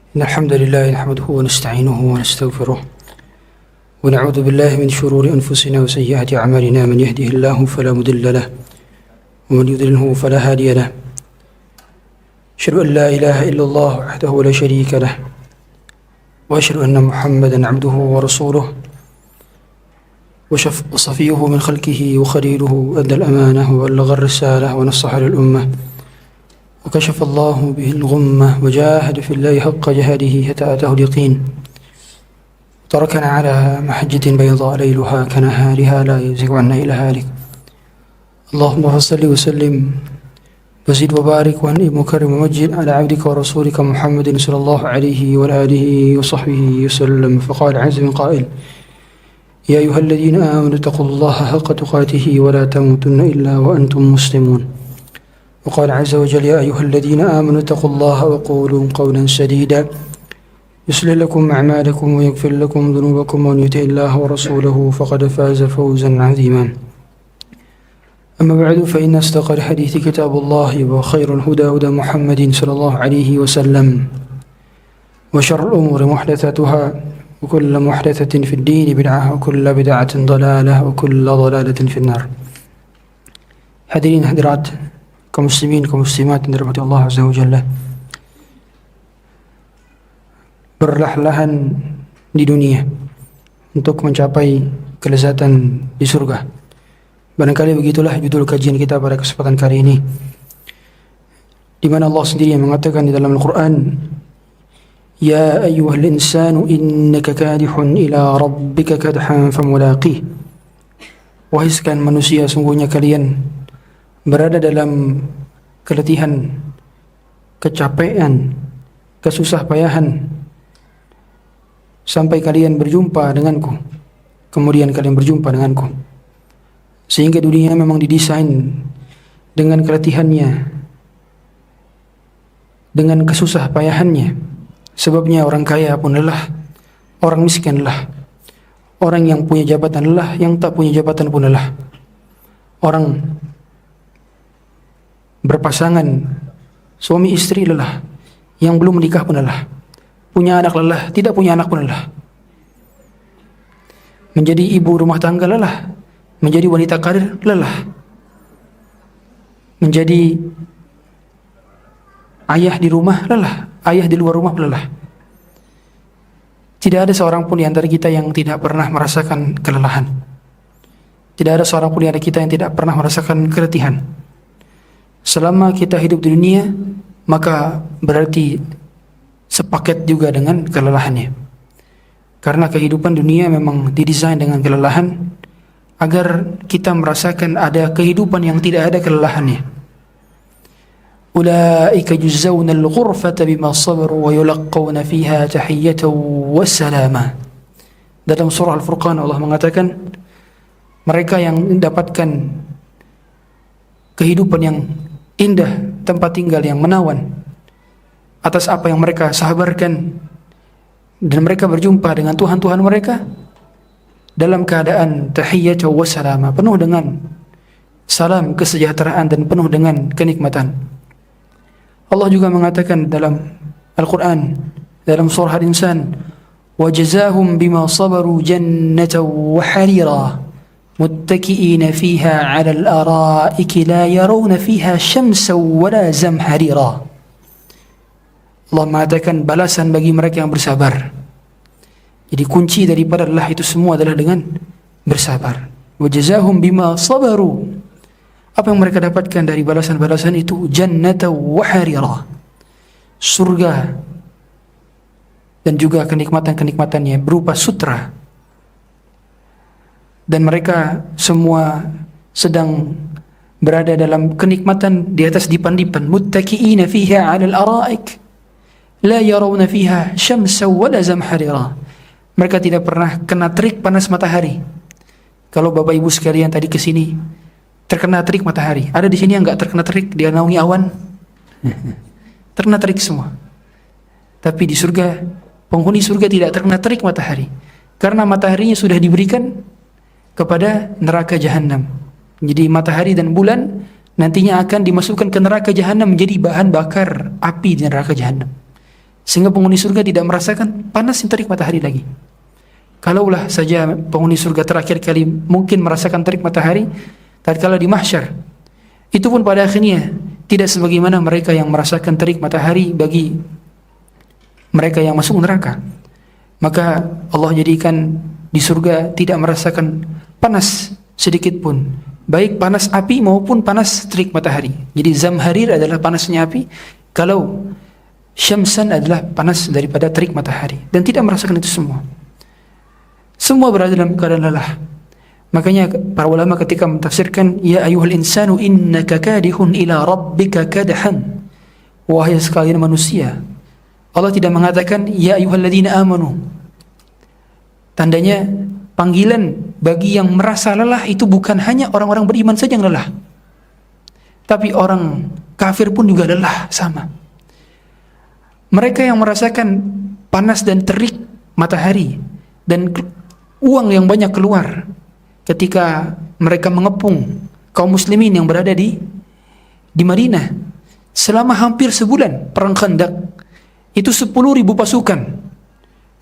إن الحمد لله نحمده ونستعينه ونستغفره ونعوذ بالله من شرور أنفسنا وسيئات أعمالنا. من يهده الله فلا مضل له ومن يضلله فلا هادي له. أشهد أن لا إله إلا الله وحده لا شريك له وأشهد أن محمدا عبده ورسوله وصفيه من خلقه وخليله. أدى الأمانة وبلغ الرسالة ونصح للأمة وكشف الله به الغمة وجاهد في الله حق جهاده حتى أتاه اليقين. تركنا على محجة بيضاء ليلها كنهارها لا يزيغ عنا إلا هالك. اللهم صل وسلم وزد وبارك وانعم وكرم ومجد على عبدك ورسولك محمد صلى الله عليه وعلى آله وصحبه وسلم. فقال عز من قائل: يا أيها الذين آمنوا اتقوا الله حق تقاته ولا تموتن إلا وأنتم مسلمون. وقال عز وجل: يا أيها الذين آمنوا اتقوا الله وقولوا قولا سديدا يصلح لكم أعمالكم ويغفر لكم ذنوبكم ومن يطع الله ورسوله فقد فاز فوزا عظيما. أما بعد فإن أصدق الحديث كتاب الله وخير الهدى هدى محمد صلى الله عليه وسلم وشر الأمور محدثاتها وكل محدثة في الدين بدعة وكل بدعة ضلالة وكل ضلالة في النار. Hadirin hadirat, kaum muslimin kaum muslimat yang dirahmati Allah Azza wa Jalla. Berlahan-lahan di dunia untuk mencapai kelezatan di surga. Barangkali begitulah judul kajian kita pada kesempatan kali ini, di mana Allah sendiri yang mengatakan di dalam Al-Quran: Ya ayyuhal insanu innaka kadihun ila rabbika kadhan famulaqih. Wahai sekalian manusia, sungguhnya kalian berada dalam keletihan, kecapean, kesusah payahan sampai kalian berjumpa denganku, kemudian kalian berjumpa denganku. Sehingga dunia memang didesain dengan keletihannya, dengan kesusah payahannya. Sebabnya orang kaya pun lelah, orang miskin lelah, orang yang punya jabatan lelah, yang tak punya jabatan pun lelah. Orang berpasangan suami istri lelah, yang belum menikah pun lelah, punya anak lelah, tidak punya anak pun lelah. Menjadi ibu rumah tangga lelah, menjadi wanita karir lelah, menjadi ayah di rumah lelah, ayah di luar rumah lelah. Tidak ada seorang pun di antara kita yang tidak pernah merasakan kelelahan. Tidak ada seorang pun di antara kita yang tidak pernah merasakan keletihan. Selama kita hidup di dunia, maka berarti sepaket juga dengan kelelahannya. Karena kehidupan dunia memang didesain dengan kelelahan, agar kita merasakan ada kehidupan yang tidak ada kelelahannya. Ulaika yujzauna al-ghurfata bima sabaru wa yulaqqawna fiha tahiyyatan wa salama. Dalam surah Al-Furqan Allah mengatakan, mereka yang mendapatkan kehidupan yang indah, tempat tinggal yang menawan atas apa yang mereka sabarkan, dan mereka berjumpa dengan Tuhan-Tuhan mereka dalam keadaan tahiyyatan wa salama, penuh dengan salam kesejahteraan dan penuh dengan kenikmatan. Allah juga mengatakan dalam Al-Quran, dalam surah Al-Insan: wa jazahum bima sabaru jannatan wa harira muttaki'ina fiha 'ala al-ara'iki la yarawna fiha syamsan wala zamharira. Allah mengatakan balasan bagi mereka yang bersabar. Jadi kunci daripada lelah itu semua adalah dengan bersabar. Wa jazahum bima sabaru. Apa yang mereka dapatkan dari balasan-balasan itu? Jannatan wa harira, surga dan juga kenikmatan-kenikmatannya berupa sutra. Dan mereka semua sedang berada dalam kenikmatan di atas dipan-dipan. Muttaki'ina fiha 'alal ara'ik la yarawna fiha syamsan wala zamharira. Mereka tidak pernah kena terik panas matahari. Kalau Bapak Ibu sekalian tadi ke sini terkena terik matahari, ada di sini yang enggak terkena terik, dia naungi awan, terkena terik semua. Tapi di surga, penghuni surga tidak terkena terik matahari, karena mataharinya sudah diberikan kepada neraka jahanam. Jadi matahari dan bulan nantinya akan dimasukkan ke neraka jahanam menjadi bahan bakar api di neraka jahanam. sehingga penghuni surga tidak merasakan panas terik matahari lagi. Kalaulah saja penghuni surga terakhir kali mungkin merasakan terik matahari tatkala di mahsyar, itu pun pada akhirnya tidak sebagaimana mereka yang merasakan terik matahari bagi mereka yang masuk neraka. Maka Allah jadikan di surga tidak merasakan panas sedikit pun, baik panas api maupun panas terik matahari. Jadi zamharir adalah panasnya api, kalau syamsan adalah panas daripada terik matahari, dan tidak merasakan itu semua. Semua berada dalam keadaan lelah. Makanya para ulama ketika mentafsirkan ya ayyuhal insanu innaka kadihun ila rabbika kadhan, wahai sekalian manusia, Allah tidak mengatakan ya ayyuhalladzina amanu. Tandanya panggilan bagi yang merasa lelah itu bukan hanya orang-orang beriman saja yang lelah, tapi orang kafir pun juga lelah sama. Mereka yang merasakan panas dan terik matahari dan uang yang banyak keluar ketika mereka mengepung kaum muslimin yang berada di Madinah selama hampir sebulan perang Khandaq, itu 10.000 pasukan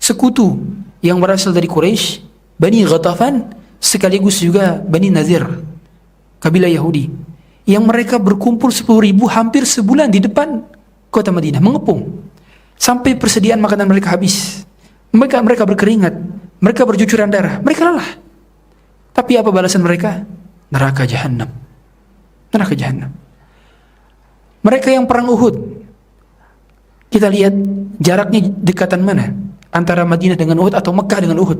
sekutu yang berasal dari Quraisy, Bani Ghatafan, sekaligus juga Bani Nazir, kabilah Yahudi, yang mereka berkumpul 10.000 hampir sebulan di depan kota Madinah mengepung sampai persediaan makanan mereka habis. Mereka berkeringat, mereka bercucuran darah, mereka lelah. Tapi apa balasan mereka? Neraka jahanam. Neraka jahanam. Mereka yang perang Uhud, kita lihat jaraknya dekatan mana antara Madinah dengan Uhud atau Mekah dengan Uhud?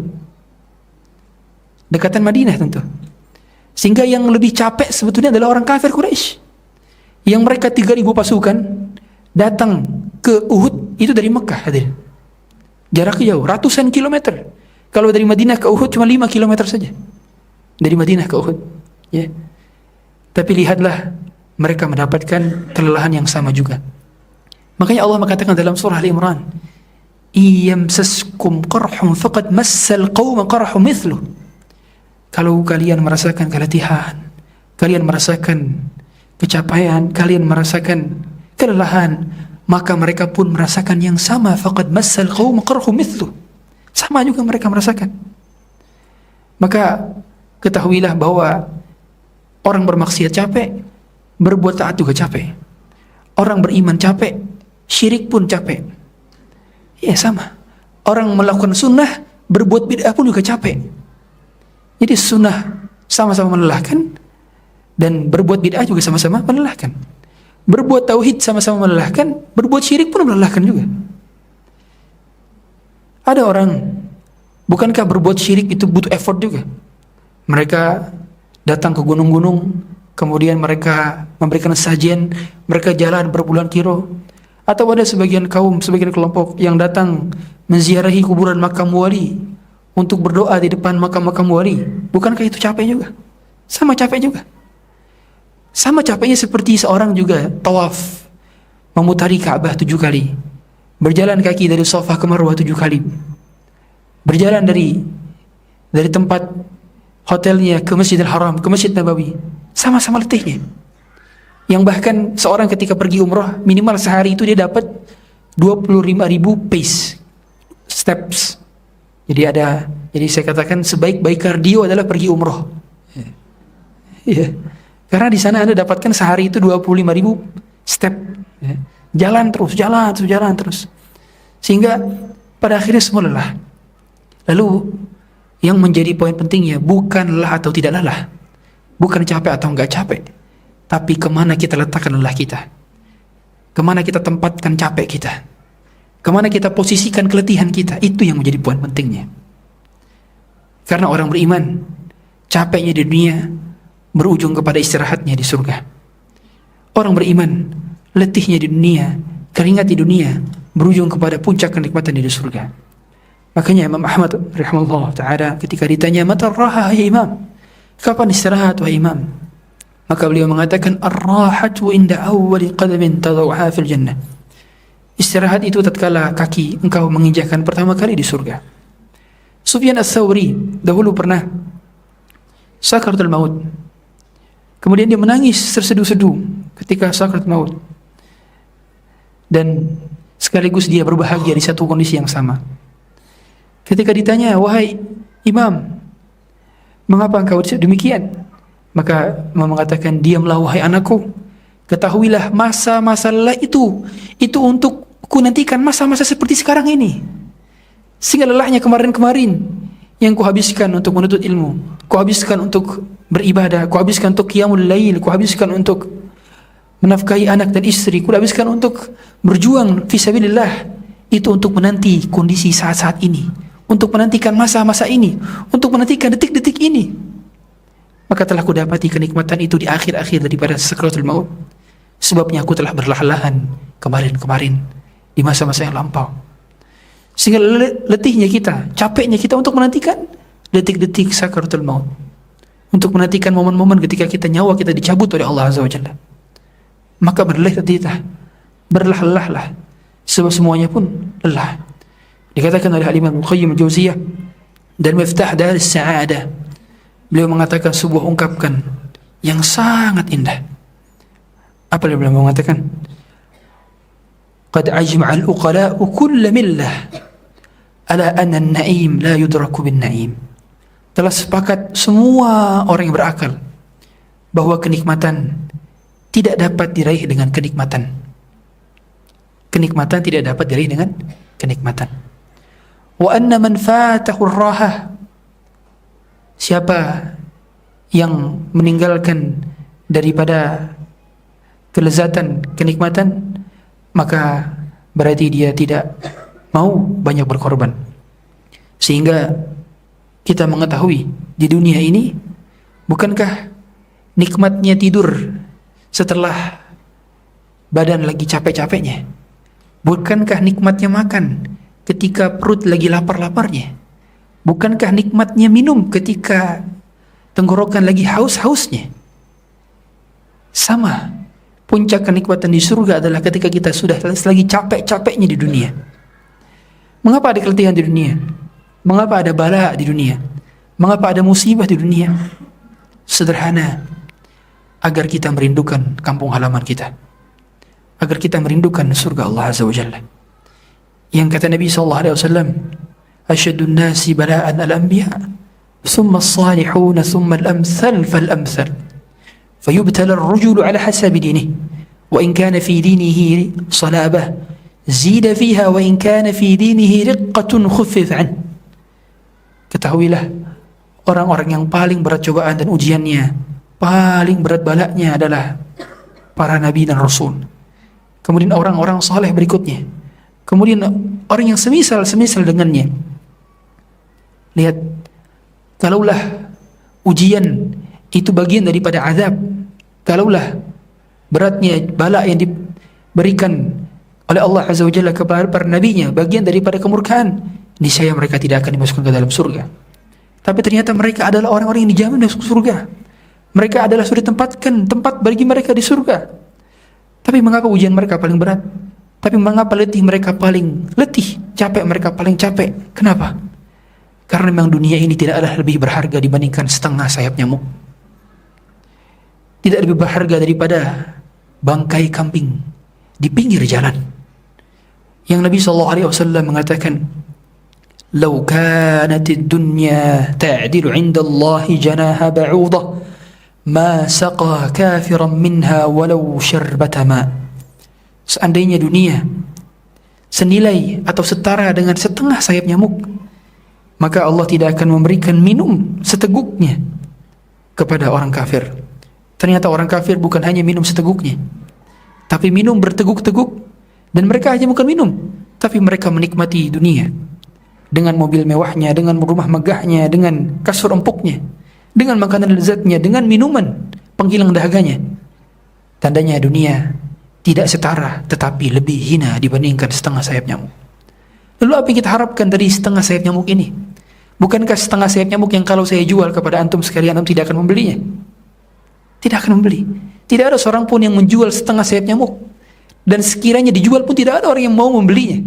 Dekatan Madinah tentu. Sehingga yang lebih capek sebetulnya adalah orang kafir Quraisy, yang mereka 3.000 pasukan datang ke Uhud itu dari Mekah, hadir. Jaraknya jauh, ratusan kilometer. Kalau dari Madinah ke Uhud cuma 5 kilometer saja. Dari Madinah ke Uhud, ya. Tapi lihatlah, mereka mendapatkan kelelahan yang sama juga. Makanya Allah mengatakan dalam surah Al-Imran, "Iyamsaskum qarhum faqad massal qauma qarhum mithluh." Kalau kalian merasakan keletihan, kalian merasakan kecapaian, kalian merasakan kelelahan, maka mereka pun merasakan yang sama. Faqad massal qauma qarhum mithluh. Sama juga mereka merasakan. Maka ketahuilah bahwa orang bermaksiat capek, berbuat taat juga capek. Orang beriman capek, syirik pun capek. Ya sama. Orang melakukan sunnah, berbuat bid'ah pun juga capek. Jadi sunnah sama-sama melelahkan, dan berbuat bid'ah juga sama-sama melelahkan. Berbuat tauhid sama-sama melelahkan, berbuat syirik pun melelahkan juga. Ada orang, bukankah berbuat syirik itu butuh effort juga? Mereka datang ke gunung-gunung, kemudian mereka memberikan sajian, mereka jalan berbulan kilo. Atau ada sebagian kaum, sebagian kelompok yang datang menziarahi kuburan makam wali untuk berdoa di depan makam-makam wali. Bukankah itu capek juga? Sama capek juga. Sama capeknya seperti seorang juga tawaf, memutari Ka'bah 7 kali, berjalan kaki dari Safa ke Marwah 7 kali, berjalan dari tempat hotelnya ke Masjidil Haram, ke Masjid Nabawi, sama-sama letihnya. Yang bahkan seorang ketika pergi umrah, minimal sehari itu dia dapat 25.000 pace, steps. Jadi saya katakan sebaik-baik kardio adalah pergi umrah. Ya. Karena di sana Anda dapatkan sehari itu 25.000 step. Ya. Jalan terus. Sehingga pada akhirnya semua lelah. Lalu yang menjadi poin pentingnya bukan lelah atau tidak lelah, bukan capek atau enggak capek, tapi kemana kita letakkan lelah kita, kemana kita tempatkan capek kita, kemana kita posisikan keletihan kita. Itu yang menjadi poin pentingnya. Karena orang beriman, capeknya di dunia berujung kepada istirahatnya di surga. Orang beriman, letihnya di dunia, keringat di dunia, berujung kepada puncak kenikmatan di surga. Makanya Imam Ahmad rahimahullah ta'ala ketika ditanya, "Mata raha ya Imam?" Kapan istirahat wahai Imam? Maka beliau mengatakan, "Ar-rahatu inda awwali qadamin tadawha fil jannah." Istirahat itu tatkala kaki engkau menginjakkan pertama kali di surga. Sufyan Ats-Tsauri dahulu pernah sakaratul maut. Kemudian dia menangis terseduh-seduh ketika sakaratul maut. Dan sekaligus dia berbahagia di satu kondisi yang sama. Ketika ditanya, wahai Imam, mengapa engkau demikian? Maka Imam mengatakan, diamlah wahai anakku, ketahuilah masa-masa lelah itu untuk ku nantikan masa-masa seperti sekarang ini. Sehingga lelahnya kemarin-kemarin yang ku habiskan untuk menuntut ilmu, ku habiskan untuk beribadah, ku habiskan untuk qiyamul lail, ku habiskan untuk menafkahi anak dan istri, ku habiskan untuk berjuang fisabilillah, itu untuk menanti kondisi saat-saat ini, untuk menantikan masa-masa ini, untuk menantikan detik-detik ini. Maka telah ku dapati kenikmatan itu di akhir-akhir daripada sakaratul maut. Sebabnya aku telah berlahan-lahan kemarin-kemarin di masa-masa yang lampau. Sehingga letihnya kita, capeknya kita untuk menantikan detik-detik sakaratul maut, untuk menantikan momen-momen ketika nyawa kita dicabut oleh Allah Azza wa Jalla. Maka berlelah-lelahlah, sebab semuanya pun lelah. Dikatakan oleh Al-Imam Al-Qayyim Al-Jauziyah dan Miftah Daris Sa'adah, beliau mengatakan sebuah ungkapan yang sangat indah. Apa yang beliau mengatakan? Qad ajma'a al-uqala'u kulla millah ala anna an-na'im la yudraku bin-na'im. Telah sepakat semua orang yang berakal bahwa kenikmatan tidak dapat diraih dengan kenikmatan. Kenikmatan tidak dapat diraih dengan kenikmatan. Wa anna man fatahu ar-rahah, siapa yang meninggalkan daripada kelezatan, kenikmatan, maka berarti dia tidak mau banyak berkorban. Sehingga kita mengetahui di dunia ini, bukankah nikmatnya tidur setelah badan lagi capek-capeknya? Bukankah nikmatnya makan ketika perut lagi lapar-laparnya? Bukankah nikmatnya minum ketika tenggorokan lagi haus-hausnya? Sama, puncak kenikmatan di surga adalah ketika kita sudah lagi capek-capeknya di dunia. Mengapa ada keletihan di dunia? Mengapa ada bala di dunia? Mengapa ada musibah di dunia? Sederhana, agar kita merindukan kampung halaman kita, agar kita merindukan surga Allah Azza wa Jalla. Yang kata Nabi SAW, asyadun nasi bala'an al-anbiya, thumma as-salihun, thumma al-amthal fal-amthal, fayubtala ar-rajulu ala hasabi dinih, wa in kana fi dinihi salabah zida fiha, wa in kana fi dinihi riqqatun khuffif an. Ketahuilah, orang-orang yang paling berat cobaan dan ujiannya, paling berat balaknya adalah para nabi dan rasul, kemudian orang-orang saleh berikutnya, kemudian orang yang semisal dengannya. Lihat, kalaulah ujian itu bagian daripada azab, kalaulah beratnya bala yang diberikan oleh Allah Azza wa Jalla kepada para nabinya bagian daripada kemurkaan, niscaya mereka tidak akan dimasukkan ke dalam surga. Tapi ternyata mereka adalah orang-orang yang dijamin masuk surga. Mereka adalah sudah ditempatkan tempat bagi mereka di surga. Tapi mengapa ujian mereka paling berat? Tapi mengapa letih mereka paling letih? Capek mereka paling capek. Kenapa? Karena memang dunia ini tidaklah lebih berharga dibandingkan setengah sayap nyamuk. Tidak lebih berharga daripada bangkai kambing di pinggir jalan. Yang Nabi SAW mengatakan, "Lau kanatid dunya ta'dilu 'inda Allah janaha ba'udah, ma saqa kafiran minha walau syarbata ma." Seandainya dunia senilai atau setara dengan setengah sayap nyamuk, maka Allah tidak akan memberikan minum seteguknya kepada orang kafir. Ternyata orang kafir bukan hanya minum seteguknya, tapi minum berteguk-teguk. Dan mereka hanya bukan minum, tapi mereka menikmati dunia dengan mobil mewahnya, dengan rumah megahnya, dengan kasur empuknya, dengan makanan lezatnya, dengan minuman penghilang dahaganya. Tandanya dunia tidak setara, tetapi lebih hina dibandingkan setengah sayap nyamuk. Lalu apa yang kita harapkan dari setengah sayap nyamuk ini? Bukankah setengah sayap nyamuk yang kalau saya jual kepada antum sekalian, antum tidak akan membelinya? Tidak akan membeli. Tidak ada seorang pun yang menjual setengah sayap nyamuk. Dan sekiranya dijual pun tidak ada orang yang mau membelinya.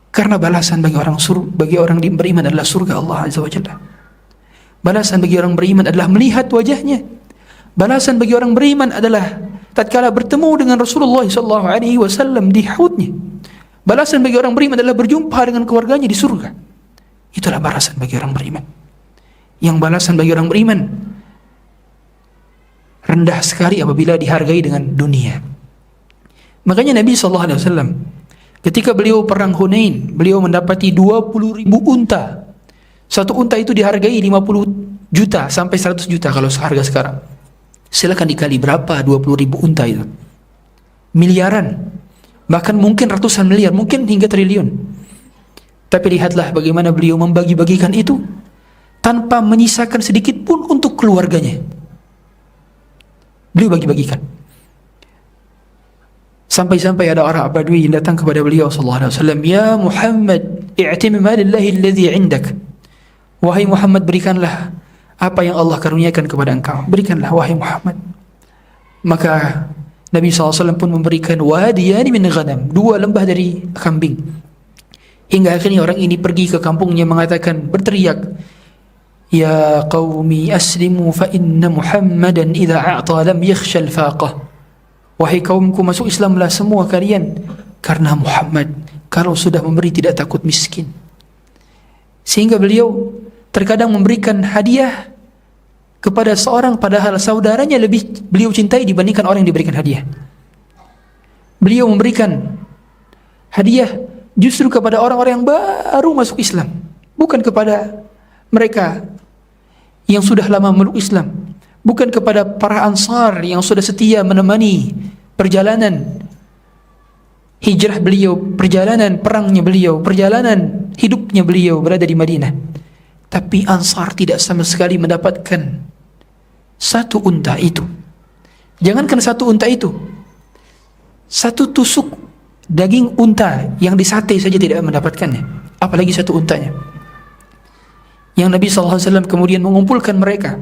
Karena balasan bagi orang beriman adalah surga Allah Azza wa Jalla. Balasan bagi orang beriman adalah melihat wajahnya. Balasan bagi orang beriman adalah tatkala bertemu dengan Rasulullah SAW di haudnya. Balasan bagi orang beriman adalah berjumpa dengan keluarganya di surga. Itulah balasan bagi orang beriman. Yang balasan bagi orang beriman rendah sekali apabila dihargai dengan dunia. Makanya Nabi SAW ketika beliau perang Hunain, beliau mendapati 20.000 unta. Satu unta itu dihargai 50 juta sampai 100 juta kalau harga sekarang. Silakan dikali berapa 20.000 unta itu. Miliaran. Bahkan mungkin ratusan miliar, mungkin hingga triliun. Tapi lihatlah bagaimana beliau membagi-bagikan itu tanpa menyisakan sedikit pun untuk keluarganya. Beliau bagi-bagikan. Sampai-sampai ada orang Badui yang datang kepada beliau sallallahu alaihi wasallam, "Ya Muhammad, i'tim malillahi alladhi 'indak." Wahai Muhammad, berikanlah apa yang Allah karuniakan kepada engkau. Berikanlah wahai Muhammad. Maka Nabi SAW pun memberikan wadiyani min ghanam, 2 lembah dari kambing. Hingga akhirnya orang ini pergi ke kampungnya mengatakan, berteriak, "Ya qaumi aslimu fa inna Muhammadan idza a'ta lam yakhsha al-faqah." Wahai kaumku, masuk Islamlah semua kalian, karena Muhammad kalau sudah memberi tidak takut miskin. Sehingga beliau terkadang memberikan hadiah kepada seorang padahal saudaranya lebih beliau cintai dibandingkan orang yang diberikan hadiah. Beliau memberikan hadiah justru kepada orang-orang yang baru masuk Islam, bukan kepada mereka yang sudah lama memeluk Islam, bukan kepada para Ansar yang sudah setia menemani perjalanan hijrah beliau, perjalanan perangnya beliau, perjalanan hidupnya beliau berada di Madinah. Tapi Ansar tidak sama sekali mendapatkan satu unta itu. Jangankan satu unta itu, satu tusuk daging unta yang disate saja tidak mendapatkannya, apalagi satu untanya. Yang Nabi SAW kemudian mengumpulkan mereka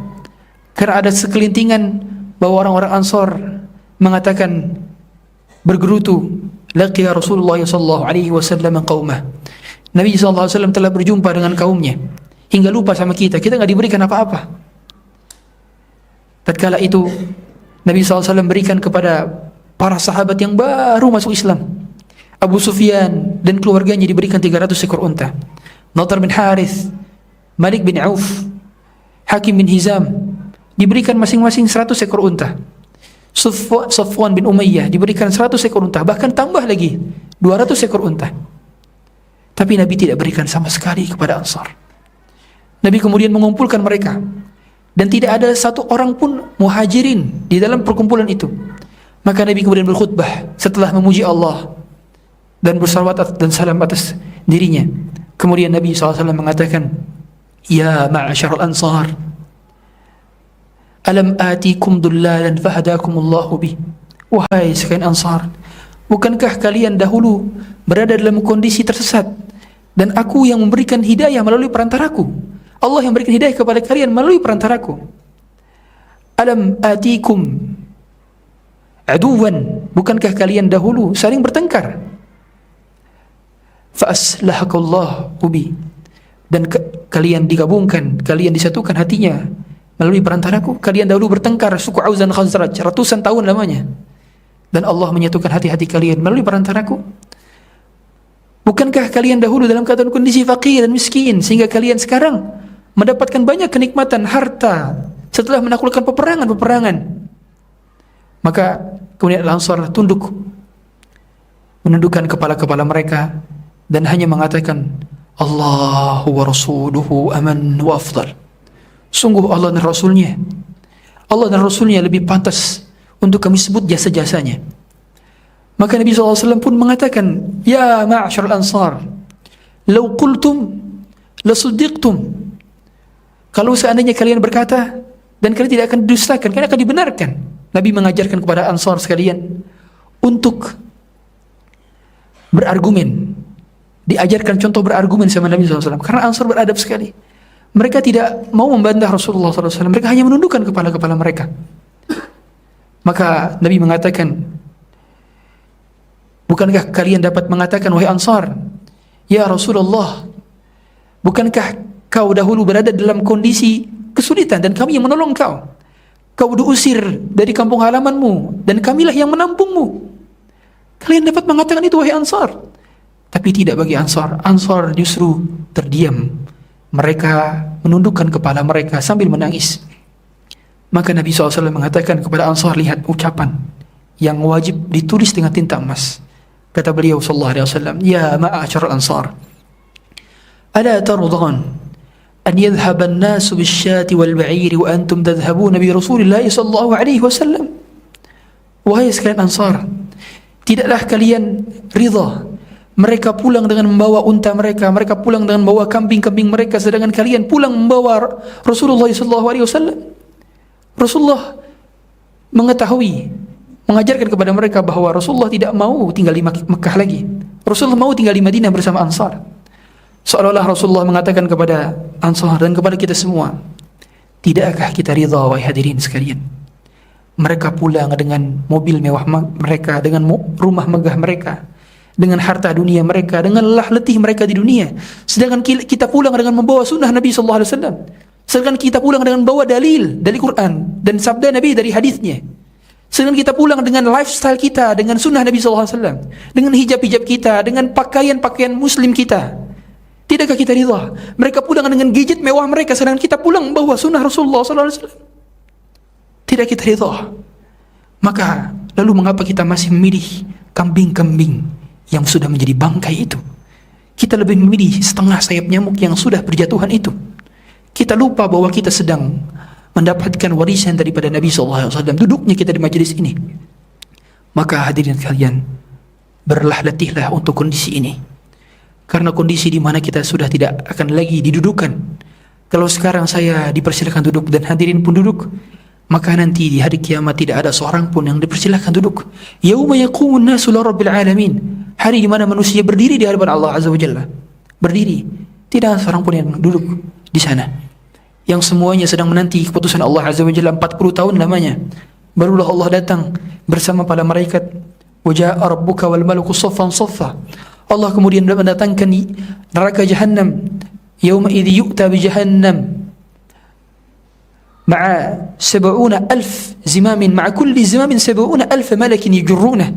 karena ada sekelintingan bahwa orang-orang Ansar mengatakan bergerutu, laqiya Rasulullah SAW qaumah. Nabi SAW telah berjumpa dengan kaumnya hingga lupa sama kita nggak diberikan apa-apa. Tatkala itu Nabi SAW berikan kepada para sahabat yang baru masuk Islam. Abu Sufyan dan keluarganya diberikan 300 ekor unta. Nadhr bin Harith, Malik bin Auf, Hakim bin Hizam diberikan masing-masing 100 ekor unta. Safwan bin Umayyah diberikan 100 ekor unta, bahkan tambah lagi 200 ekor unta. Tapi Nabi tidak berikan sama sekali kepada Ansar. Nabi kemudian mengumpulkan mereka dan tidak ada satu orang pun muhajirin di dalam perkumpulan itu. Maka Nabi kemudian berkhutbah setelah memuji Allah dan bersalawat dan salam atas dirinya. Kemudian Nabi SAW mengatakan, "Ya ma'asyarul ansar, alam atikum dullalan fahadakumullahu bih." Wahai sekalian Ansar, bukankah kalian dahulu berada dalam kondisi tersesat dan aku yang memberikan hidayah melalui perantaraku? Allah yang memberikan hidayah kepada kalian melalui perantaraku. Alam atikum aduwan, bukankah kalian dahulu saling bertengkar? Fa aslahakallahu bi, dan kalian digabungkan, kalian disatukan hatinya melalui perantaraku. Kalian dahulu bertengkar, suku Aus dan Khazraj, ratusan tahun lamanya, dan Allah menyatukan hati-hati kalian melalui perantaraku. Bukankah kalian dahulu dalam keadaan kondisi fakir dan miskin sehingga kalian sekarang mendapatkan banyak kenikmatan harta setelah menaklukkan peperangan-peperangan? Maka kemudian Al-Ansar tunduk, menundukkan kepala-kepala mereka dan hanya mengatakan, Allahu wa rasuluhu aman wa afdal. Sungguh Allah dan Rasulnya lebih pantas untuk kami sebut jasa-jasanya. Maka Nabi SAW pun mengatakan, Ya ma'asyar al-ansar, law qultum lasuddiqtum. Kalau seandainya kalian berkata dan kalian tidak akan didustakan, kalian akan dibenarkan. Nabi mengajarkan kepada Ansar sekalian untuk berargumen. Diajarkan contoh berargumen sama Nabi SAW. Karena Ansar beradab sekali. Mereka tidak mau membantah Rasulullah SAW. Mereka hanya menundukkan kepala-kepala mereka. Maka Nabi mengatakan, bukankah kalian dapat mengatakan, wahai Ansar, ya Rasulullah, bukankah kau dahulu berada dalam kondisi kesulitan dan kami yang menolong kau? Kau diusir dari kampung halamanmu dan kamilah yang menampungmu. Kalian dapat mengatakan itu, wahai Ansar. Tapi tidak bagi Ansar. Ansar justru terdiam. Mereka menundukkan kepala mereka sambil menangis. Maka Nabi SAW mengatakan kepada Ansar, lihat ucapan yang wajib ditulis dengan tinta emas. Kata beliau sallallahu alaihi wasallam, ya ma'asyar Ansar, ala tardan an yadhhab an-nas bisyati wal ba'ir wa antum tadhhabuna bi Rasulillah sallallahu alaihi wasallam. Wahai sekalian Ansar, tidaklah kalian ridha mereka pulang dengan membawa unta mereka, mereka pulang dengan membawa kambing-kambing mereka, sedangkan kalian pulang membawa Rasulullah sallallahu alaihi wasallam. Rasulullah mengetahui, mengajarkan kepada mereka bahawa Rasulullah tidak mau tinggal di Mekah lagi. Rasulullah mau tinggal di Madinah bersama Ansar. Seolah-olah Rasulullah mengatakan kepada Ansar dan kepada kita semua, tidakkah kita ridha wahai hadirin sekalian? Mereka pulang dengan mobil mewah mereka, dengan rumah megah mereka, dengan harta dunia mereka, dengan lelah letih mereka di dunia. Sedangkan kita pulang dengan membawa sunnah Nabi sallallahu alaihi wasallam. Sedangkan kita pulang dengan membawa dalil dari Quran dan sabda Nabi dari hadisnya. Sedangkan kita pulang dengan lifestyle kita, dengan sunnah Nabi sallallahu alaihi wasallam, dengan hijab-hijab kita, dengan pakaian-pakaian muslim kita. Tidakkah kita ridha? Mereka pulang dengan gadget mewah mereka, sedangkan kita pulang membawa sunnah Rasulullah sallallahu alaihi wasallam. Tidak kita ridha. Maka lalu mengapa kita masih memilih kambing-kambing yang sudah menjadi bangkai itu? Kita lebih memilih setengah sayap nyamuk yang sudah berjatuhan itu. Kita lupa bahwa kita sedang mendapatkan warisan daripada Nabi SAW. Duduknya kita di majlis ini. Maka hadirin kalian, berlah letihlah untuk kondisi ini. Karena kondisi di mana kita sudah tidak akan lagi didudukan. Kalau sekarang saya dipersilakan duduk dan hadirin pun duduk, maka nanti di hari kiamat tidak ada seorang pun yang dipersilakan duduk. Yauma yaqumun nasu lirabbil alamin. Hari di mana manusia berdiri di hadapan Allah Azza wa Jalla. Berdiri. Tidak ada seorang pun yang duduk di sana. Yang semuanya sedang menanti keputusan Allah Azza wa Jalla 40 tahun lamanya. Barulah Allah datang bersama para malaikat. Wa jaa'a rabbuka wal malaku saffan saffa. Allah kemudian mendatangkan neraka Jahannam. Yauma idzi yu'ta bi Jahannam ma'a 70,000 zimamin, ma'a kulli zimamin 70,000 malakin yajurrunah.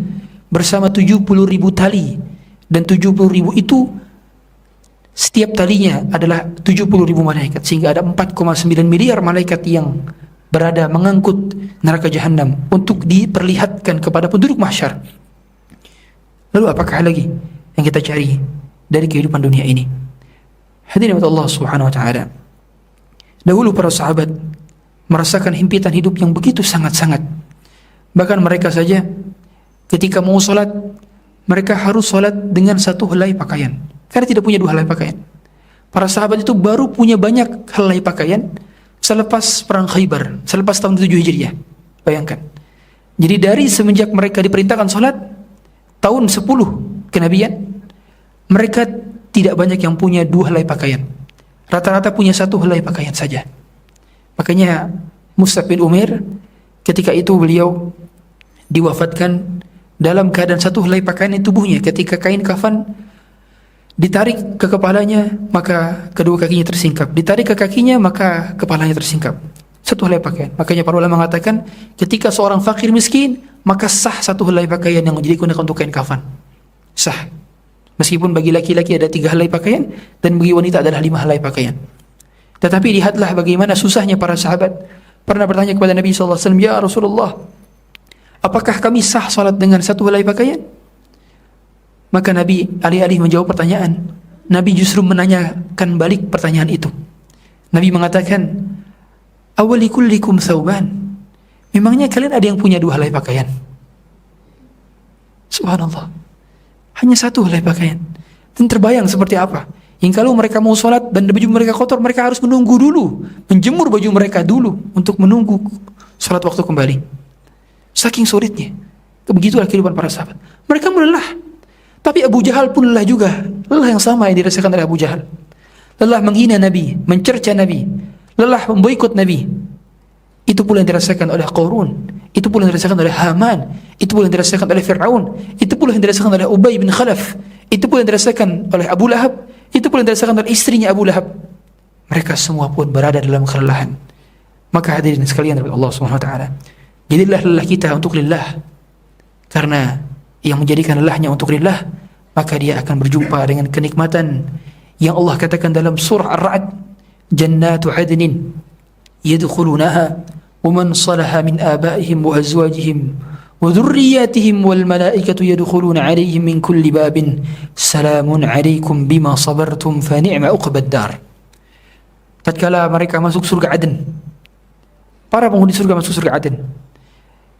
Bersama 70.000 tali, dan 70.000 itu setiap talinya adalah 70.000 malaikat, sehingga ada 4,9 miliar malaikat yang berada mengangkut neraka Jahannam untuk diperlihatkan kepada penduduk mahsyar. Lalu apakah lagi yang kita cari dari kehidupan dunia ini? Hadirin Allah Subhanahu wa taala. Dahulu para sahabat merasakan himpitan hidup yang begitu sangat-sangat. Bahkan mereka saja ketika mau salat, mereka harus salat dengan satu helai pakaian, karena tidak punya dua helai pakaian. Para sahabat itu baru punya banyak helai pakaian selepas perang Khaybar, selepas tahun 7 Hijriah. Bayangkan. Jadi dari semenjak mereka diperintahkan salat tahun 10 kenabian, mereka tidak banyak yang punya dua helai pakaian. Rata-rata punya satu helai pakaian saja. Makanya Mus'ab bin Umair ketika itu beliau diwafatkan dalam keadaan satu helai pakaian di tubuhnya. Ketika kain kafan ditarik ke kepalanya, maka kedua kakinya tersingkap. Ditarik ke kakinya, maka kepalanya tersingkap. Satu helai pakaian. Makanya para ulama mengatakan, ketika seorang fakir miskin, maka sah satu helai pakaian yang digunakan untuk kain kafan. Sah. Meskipun bagi laki-laki ada 3 helai pakaian, dan bagi wanita adalah 5 helai pakaian. Tetapi lihatlah bagaimana susahnya para sahabat. Pernah bertanya kepada Nabi SAW, ya Rasulullah, apakah kami sah salat dengan satu helai pakaian? Maka Nabi alih-alih menjawab pertanyaan, Nabi justru menanyakan balik pertanyaan itu. Nabi mengatakan, awalikullikum thawban. Memangnya kalian ada yang punya 2 helai pakaian? Subhanallah. Hanya 1 helai pakaian. Dan terbayang seperti apa? Yang kalau mereka mau sholat dan baju mereka kotor, mereka harus menunggu dulu, menjemur baju mereka dulu untuk menunggu sholat waktu kembali. Saking sulitnya. Begitulah kehidupan para sahabat. Mereka lelah. Tapi Abu Jahal pun lelah juga. Lelah yang sama yang dirasakan oleh Abu Jahal. Lelah menghina Nabi, mencerca Nabi, lelah memboikot Nabi. Itu pula yang dirasakan oleh Qarun. Itu pula yang dirasakan oleh Haman. Itu pula yang dirasakan oleh Fir'aun. Itu pula yang dirasakan oleh Ubay bin Khalaf. Itu pula yang dirasakan oleh Abu Lahab. Itu pula yang dirasakan oleh istrinya Abu Lahab. Mereka semua pun berada dalam kelelahan. Maka hadirin sekalian dari Allah Subhanahu wa taala, jadilah lelah kita untuk lillah. Karena yang menjadikan lelahnya untuk lillah maka dia akan berjumpa dengan kenikmatan yang Allah katakan dalam surah Ar-Ra'd, jannatu adnin yadkhulunaha wa man salaha min abaihim wa azwajihim wa dhurriyyatihim wal malaikatu yadkhuluna 'alaihim min kulli babin salamun 'alaikum bima sabartum fa ni'ma uqbad dar. Tatkala mereka masuk surga Aden, para penghuni surga masuk surga Aden,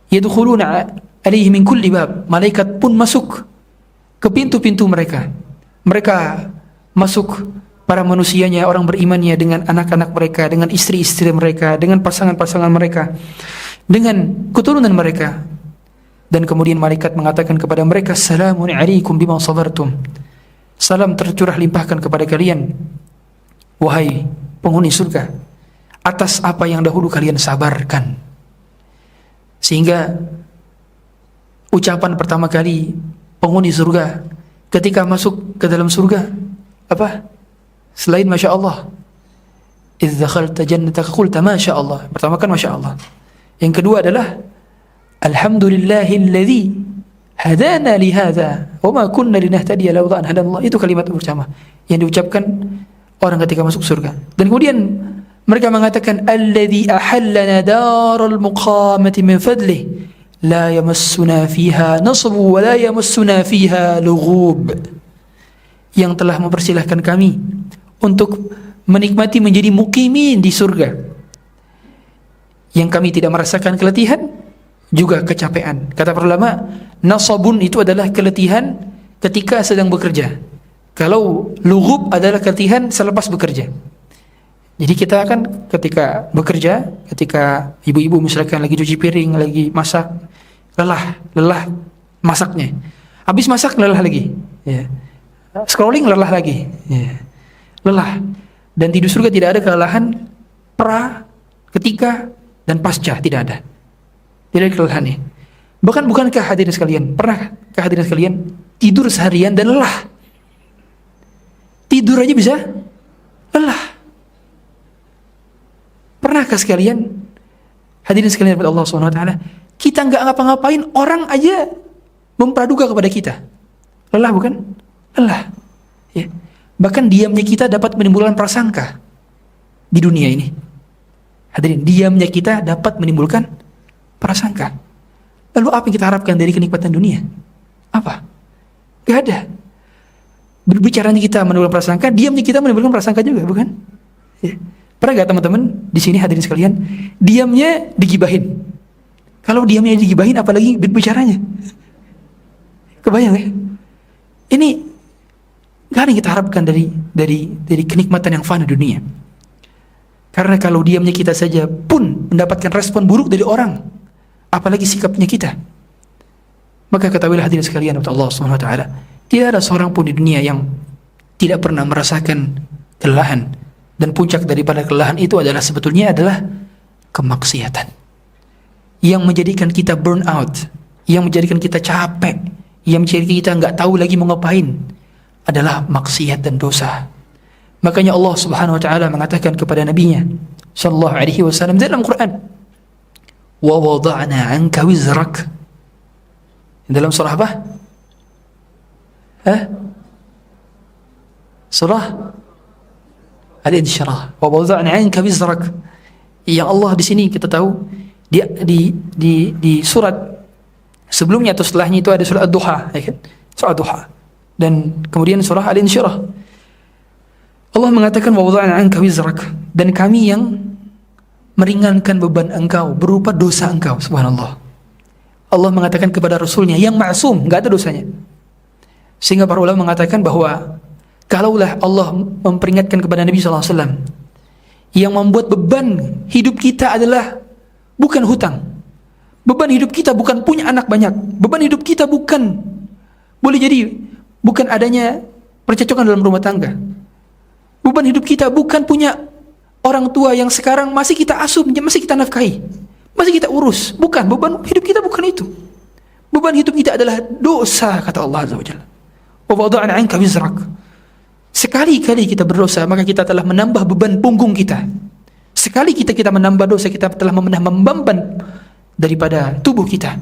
yadkhuluna 'alaihim min kulli bab, malaikat pun masuk ke pintu-pintu mereka. Mereka masuk, para manusianya, orang berimannya, dengan anak-anak mereka, dengan istri-istri mereka, dengan pasangan-pasangan mereka, dengan keturunan mereka. Dan kemudian malaikat mengatakan kepada mereka, salamun alaikum bima sabartum. Salam tercurah limpahkan kepada kalian, wahai penghuni surga, atas apa yang dahulu kalian sabarkan. Sehingga ucapan pertama kali penghuni surga ketika masuk ke dalam surga apa? Selain Masya Allah, idh dakhalta jannataka qulta Masya Allah. Pertama kan Masya Allah. Yang kedua adalah Alhamdulillahilladzi hadana lihada wa ma kunna linahtadiya laula an hadanallah. Itu kalimat pertama yang diucapkan orang ketika masuk surga. Dan kemudian mereka mengatakan alladzi ahallana daral muqamati min fadlihi la yamassuna fiha nasab wa la yamassuna fiha lughub. Yang telah mempersilahkan kami untuk menikmati menjadi mukimin di surga, yang kami tidak merasakan keletihan juga kecapean. Kata para ulama, nasabun itu adalah keletihan ketika sedang bekerja. Kalau lughub adalah keletihan selepas bekerja. Jadi kita kan ketika bekerja, ketika ibu-ibu misalkan lagi cuci piring, lagi masak, lelah masaknya. Habis masak lelah lagi. Ya. Scrolling lelah lagi. Ya. Lelah. Dan di surga tidak ada kelelahan pra, ketika, dan pasca, tidak ada. Tidak ada kelelahannya. Bahkan bukankah hadirin sekalian, pernahkah hadirin sekalian tidur seharian dan lelah? Tidur aja bisa lelah. Pernahkah sekalian hadirin sekalian kepada Allah Subhanahu wa taala, kita enggak ngapa-ngapain, orang aja mempraduga kepada kita. Lelah bukan? Lelah. Ya. Bahkan diamnya kita dapat menimbulkan prasangka di dunia ini. Hadirin, diamnya kita dapat menimbulkan prasangka. Lalu apa yang kita harapkan dari kenikmatan dunia? Apa? Gak ada. Berbicaranya kita menimbulkan prasangka, diamnya kita menimbulkan prasangka juga, bukan? Ya. Pernah gak teman-teman di sini hadirin sekalian, diamnya digibahin? Kalau diamnya digibahin, apalagi berbicaranya? Kebayang ya? Ini gak ada yang kita harapkan dari kenikmatan yang fana dunia. Karena kalau diamnya kita saja pun mendapatkan respon buruk dari orang, apalagi sikapnya kita. Maka ketahuilah hadirin sekalian oleh Allah Subhanahu wa taala, tidak ada seorang pun di dunia yang tidak pernah merasakan kelelahan, dan puncak daripada kelelahan itu adalah sebetulnya adalah kemaksiatan. Yang menjadikan kita burn out, yang menjadikan kita capek, yang menjadikan kita enggak tahu lagi mau ngapain adalah maksiat dan dosa. Makanya Allah Subhanahu wa taala mengatakan kepada nabinya sallallahu alaihi wasallam dalam Quran, "Wa wada'na 'anka wizrak." Dalam surah apa? Surah Al-Insyirah. "Wa wada'na 'anka wizrak." Yang Allah di sini kita tahu di surat sebelumnya atau setelahnya itu ada surah Ad-Duha, ya kan? Surah Ad-Duha. Dan kemudian surah Al-Insyirah. Allah mengatakan wa wada'na 'anka wizrak, dan kami yang meringankan beban engkau berupa dosa engkau. Subhanallah. Allah mengatakan kepada Rasulnya yang ma'sum, enggak ada dosanya. Sehingga para ulama mengatakan bahwa kalaulah Allah memperingatkan kepada Nabi sallallahu alaihi wasallam, yang membuat beban hidup kita adalah bukan hutang. Beban hidup kita bukan punya anak banyak. Beban hidup kita bukan, boleh jadi bukan adanya percecokan dalam rumah tangga. Beban hidup kita bukan punya orang tua yang sekarang masih kita asuh, masih kita nafkahi, masih kita urus. Bukan, beban hidup kita bukan itu. Beban hidup kita adalah dosa, kata Allah Azza wa Jalla. Wa wada'na 'anka wizrak. Sekali-kali kita berdosa, maka kita telah menambah beban punggung kita. Sekali kita menambah dosa, kita telah menambah beban daripada tubuh kita.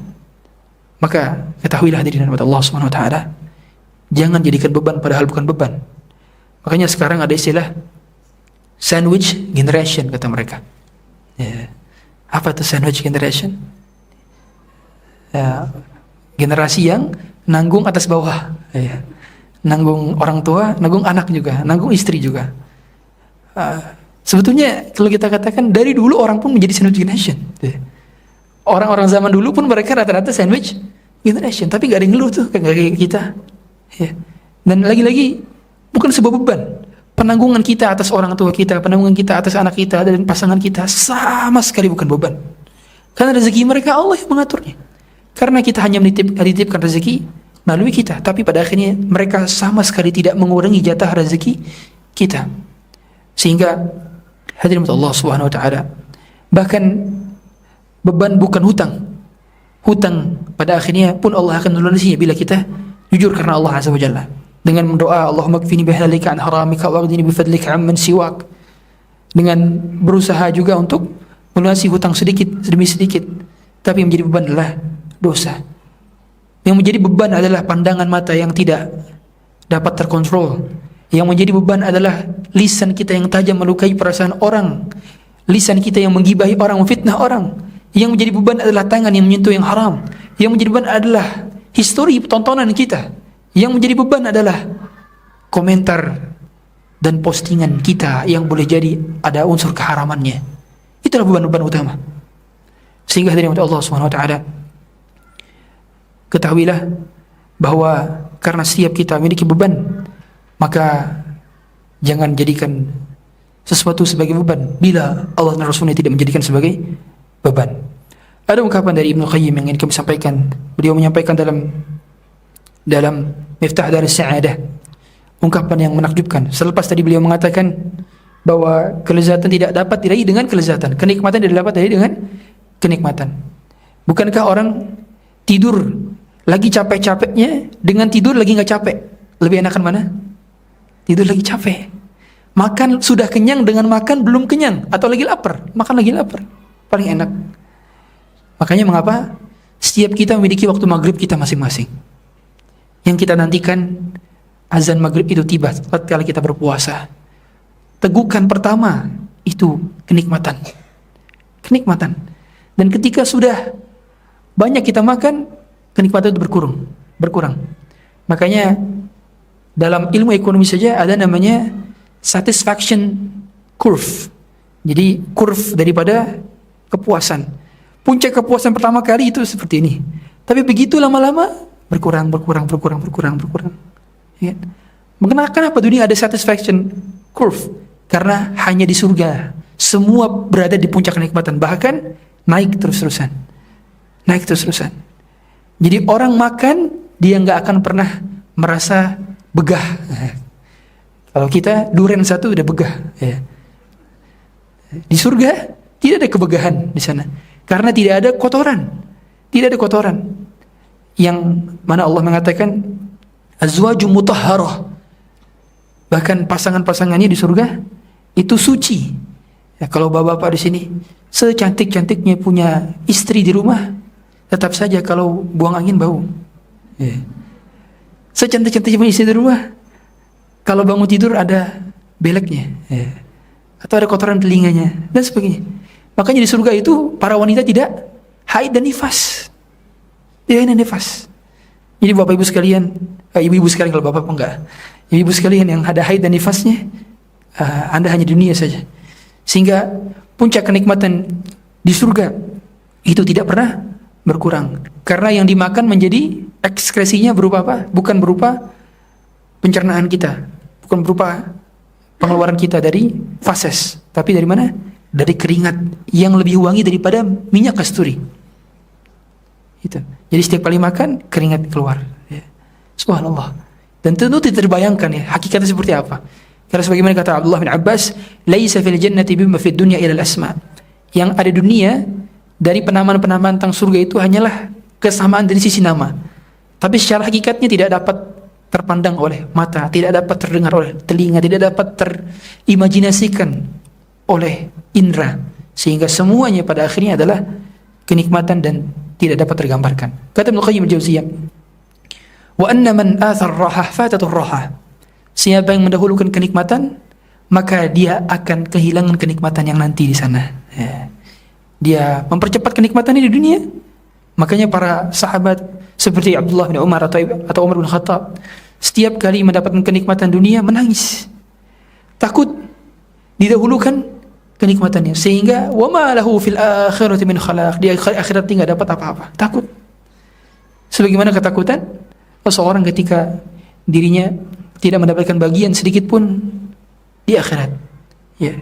Maka ketahuilah hadirin Allah Subhanahu wa taala, Jangan jadikan beban padahal bukan beban. Makanya sekarang ada istilah sandwich generation, kata mereka. Ya. Apa itu sandwich generation? Ya, generasi yang nanggung atas bawah. Ya. Nanggung orang tua, nanggung anak juga, nanggung istri juga. Sebetulnya kalau kita katakan dari dulu orang pun menjadi sandwich generation. Ya. Orang-orang zaman dulu pun mereka rata-rata sandwich generation, tapi gak ada yang ngeluh tuh kayak kita. Ya. Dan lagi-lagi bukan sebuah beban. Penanggungan kita atas orang tua kita, penanggungan kita atas anak kita dan pasangan kita sama sekali bukan beban. Karena rezeki mereka Allah yang mengaturnya. Karena kita hanya menitipkan rezeki melalui kita, tapi pada akhirnya mereka sama sekali tidak mengurangi jatah rezeki kita. Sehingga hadirin Allah Subhanahu wa taala, bahkan beban bukan hutang. Hutang pada akhirnya pun Allah akan melunasinya bila kita jujur karena Allah Azza wa Jalla. Dengan mendoa Allahumma kfini bihalalika an haramika waghdini bifadlika amman siwak. Dengan berusaha juga untuk melunasi hutang sedikit demi sedikit. Tapi yang menjadi beban adalah dosa. Yang menjadi beban adalah pandangan mata yang tidak dapat terkontrol. Yang menjadi beban adalah lisan kita yang tajam melukai perasaan orang. Lisan kita yang menggibahi orang, memfitnah orang. Yang menjadi beban adalah tangan yang menyentuh yang haram. Yang menjadi beban adalah histori tontonan kita. Yang menjadi beban adalah komentar dan postingan kita yang boleh jadi ada unsur keharamannya. Itulah beban-beban utama. Sehingga hadirin Allah Subhanahu wa taala, ketahuilah bahwa karena setiap kita memiliki beban, maka jangan jadikan sesuatu sebagai beban bila Allah dan Rasulnya tidak menjadikan sebagai beban. Ada ungkapan dari Ibnu Qayyim yang ingin kami sampaikan. Beliau menyampaikan dalam Miftah Darus Sa'adah, ungkapan yang menakjubkan. Selepas tadi beliau mengatakan bahwa kelezatan tidak dapat diraih dengan kelezatan, kenikmatan tidak dapat diraih dengan kenikmatan. Bukankah orang tidur lagi capek-capeknya dengan tidur lagi nggak capek, lebih enakan mana? Tidur lagi capek. Makan sudah kenyang dengan makan belum kenyang, atau lagi lapar, makan lagi lapar, paling enak. Makanya mengapa setiap kita memiliki waktu maghrib kita masing-masing. Yang kita nantikan azan maghrib itu tiba tatkala kita berpuasa. Tegukan pertama itu kenikmatan. Kenikmatan. Dan ketika sudah banyak kita makan, kenikmatan itu berkurang. Makanya dalam ilmu ekonomi saja ada namanya satisfaction curve. Jadi curve daripada kepuasan. Puncak kepuasan pertama kali itu seperti ini. Tapi begitu lama-lama berkurang. Ya. Kenapa dunia ada satisfaction curve? Karena hanya di surga semua berada di puncak kenikmatan, bahkan naik terus-terusan. Jadi orang makan dia nggak akan pernah merasa begah. Kalau kita durian satu udah begah. Ya. Di surga tidak ada kebegahan di sana, karena tidak ada kotoran. Yang mana Allah mengatakan azwaju mutahharah. Bahkan pasangan-pasangannya di surga itu suci. Ya, kalau bapak-bapak di sini secantik-cantiknya punya istri di rumah, tetap saja kalau buang angin bau. Ya. Secantik-cantiknya punya istri di rumah, kalau bangun tidur ada beleknya, ya. Atau ada kotoran telinganya dan sebagainya. Makanya di surga itu para wanita tidak haid dan nifas. Tidak ada nifas. Jadi bapak ibu sekalian, ibu-ibu sekalian kalau bapak enggak, ibu-ibu sekalian yang ada haid dan nifasnya, anda hanya di dunia saja. Sehingga puncak kenikmatan di surga itu tidak pernah berkurang. Karena yang dimakan menjadi ekskresinya berupa apa? Bukan berupa pencernaan kita, bukan berupa pengeluaran kita dari fases, tapi dari mana? Dari keringat yang lebih wangi daripada minyak kasturi. Itu. Jadi setiap kali makan keringat keluar. Ya. Subhanallah. Dan tentu tidak terbayangkan ya hakikatnya seperti apa. Karena sebagaimana kata Abdullah bin Abbas, "Laisa fil jannati bima fid dunya ila al-asma." Yang ada di dunia dari penamaan-penamaan tentang surga itu hanyalah kesamaan dari sisi nama. Tapi secara hakikatnya tidak dapat terpandang oleh mata, tidak dapat terdengar oleh telinga, tidak dapat terimajinasikan oleh indera, sehingga semuanya pada akhirnya adalah kenikmatan dan tidak dapat tergambarkan. Kata Ibnu Qayyim al-Jauziyah, Wa anna man athar rahah fatatur rahah. Siapa yang mendahulukan kenikmatan, maka dia akan kehilangan kenikmatan yang nanti di sana. Ya. Dia mempercepat kenikmatan di dunia. Makanya para sahabat seperti Abdullah bin Umar atau Umar bin Khattab, setiap kali mendapatkan kenikmatan dunia menangis. Takut didahulukan kenikmatannya, sehingga wa ma lahu fil akhirati min khalaq, di akhirat tidak dapat apa-apa. Takut. Sebagaimana ketakutan seorang ketika dirinya tidak mendapatkan bagian sedikit pun di akhirat. Ya,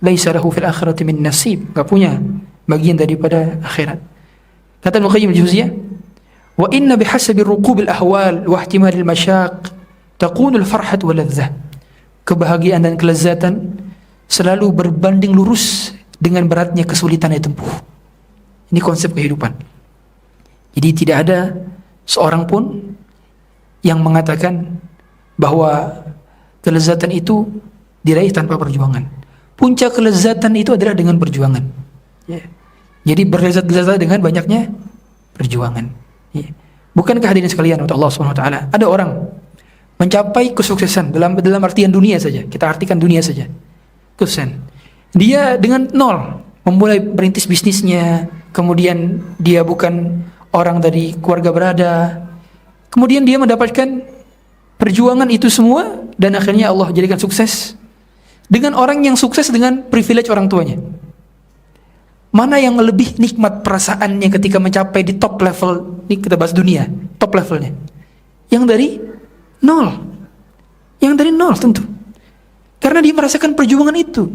laisa lahu fil akhirati min nasib, enggak punya bagian daripada akhirat. Kata Ibnu Qayyim al-Jauziyah, wa inna bihasabi ruqub al-ahwal wa ihtimal al-masyaq takunu al-farhat wal ladzah. Kebahagiaan dan kelezatan selalu berbanding lurus dengan beratnya kesulitan yang ditempuh. Ini konsep kehidupan. Jadi tidak ada seorang pun yang mengatakan bahwa kelezatan itu diraih tanpa perjuangan. Puncak kelezatan itu adalah dengan perjuangan. Ya. Jadi berlezat-lezat dengan banyaknya perjuangan. Ya. Bukankah hadirin sekalian untuk Allah Subhanahu wa taala, ada orang mencapai kesuksesan dalam artian dunia saja. Kita artikan dunia saja. Kesuksesan. Dia dengan nol memulai merintis bisnisnya, kemudian dia bukan orang dari keluarga berada. Kemudian dia mendapatkan perjuangan itu semua dan akhirnya Allah jadikan sukses. Dengan orang yang sukses dengan privilege orang tuanya. Mana yang lebih nikmat perasaannya ketika mencapai di top level, ini kita bahas dunia, top levelnya. Yang dari nol. Yang dari nol tentu. Karena dia merasakan perjuangan itu.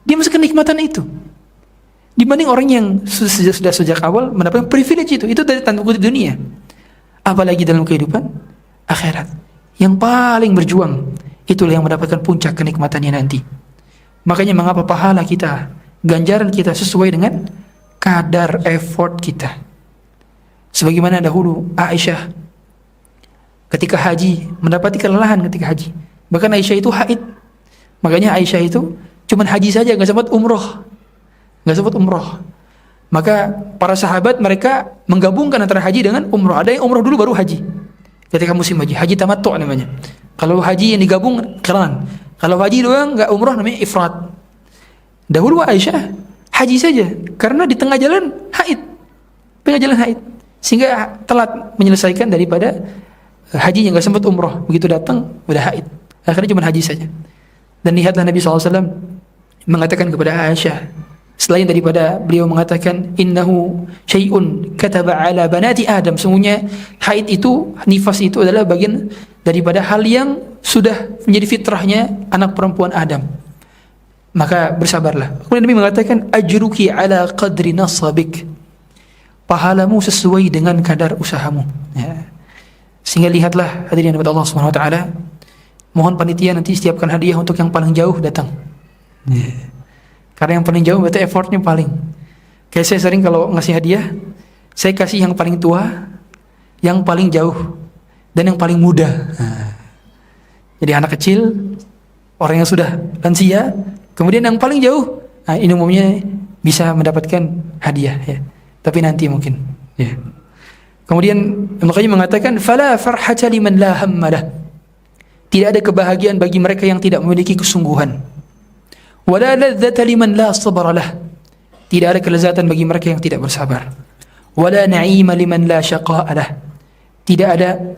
Dia merasakan kenikmatan itu. Dibanding orang yang sudah sejak awal mendapatkan privilege itu dari tanda kutip dunia. Apalagi dalam kehidupan akhirat. Yang paling berjuang, itulah yang mendapatkan puncak kenikmatannya nanti. Makanya mengapa pahala kita, ganjaran kita sesuai dengan kadar effort kita. Sebagaimana dahulu Aisyah ketika haji mendapati kelelahan ketika haji. Bahkan Aisyah itu haid. Makanya Aisyah itu cuman haji saja, enggak sempat umroh. Enggak sempat umroh. Maka para sahabat mereka menggabungkan antara haji dengan umroh. Ada yang umroh dulu baru haji. Ketika musim haji, haji tamattu namanya. Kalau haji yang digabung qiran. Kalau haji doang enggak umroh namanya ifrad. Dahulu Aisyah haji saja karena di tengah jalan haid. Tengah jalan haid. Sehingga telat menyelesaikan daripada haji yang enggak sempat umroh. Begitu datang udah haid. Akhirnya cuma haji saja. Dan lihatlah Nabi SAW mengatakan kepada Aisyah, selain daripada beliau mengatakan innahu syai'un kataba ala banati Adam, sungguhnya haid itu, nifas itu adalah bagian daripada hal yang sudah menjadi fitrahnya anak perempuan Adam. Maka bersabarlah. Kemudian Nabi mengatakan ajruki ala qadri nasabik, pahalamu sesuai dengan kadar usahamu. Ya. Sehingga lihatlah hadirin kepada Allah Subhanahu wa taala, mohon panitia nanti siapkan hadiah untuk yang paling jauh datang. Ya. Karena yang paling jauh berarti effortnya paling. Kayak saya sering kalau ngasih hadiah, saya kasih yang paling tua, yang paling jauh, dan yang paling muda. Nah, jadi anak kecil, orang yang sudah lansia, kemudian yang paling jauh, nah, ini umumnya bisa mendapatkan hadiah. Ya. Tapi nanti mungkin. Ya. Kemudian makanya mengatakan, fala farhata liman la hammalah. Tidak ada kebahagiaan bagi mereka yang tidak memiliki kesungguhan. Wala ladzata liman la sabra lah. Tidak ada kelezatan bagi mereka yang tidak bersabar. Wala na'ima liman la syaqa'a lah. Tidak ada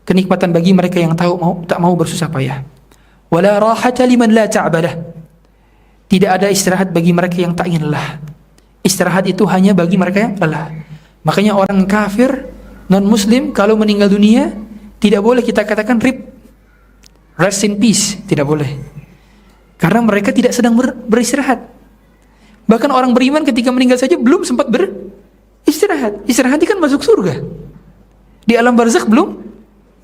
kenikmatan bagi mereka yang tak mau bersusah payah. Wala rahata liman la ta'ba lah. Tidak ada istirahat bagi mereka yang tak ingin lelah. Istirahat itu hanya bagi mereka yang lelah. Makanya orang kafir, non muslim kalau meninggal dunia tidak boleh kita katakan rip, rest in peace, tidak boleh. Karena mereka tidak sedang beristirahat. Bahkan orang beriman ketika meninggal saja belum sempat beristirahat. Istirahat kan masuk surga. Di alam barzakh belum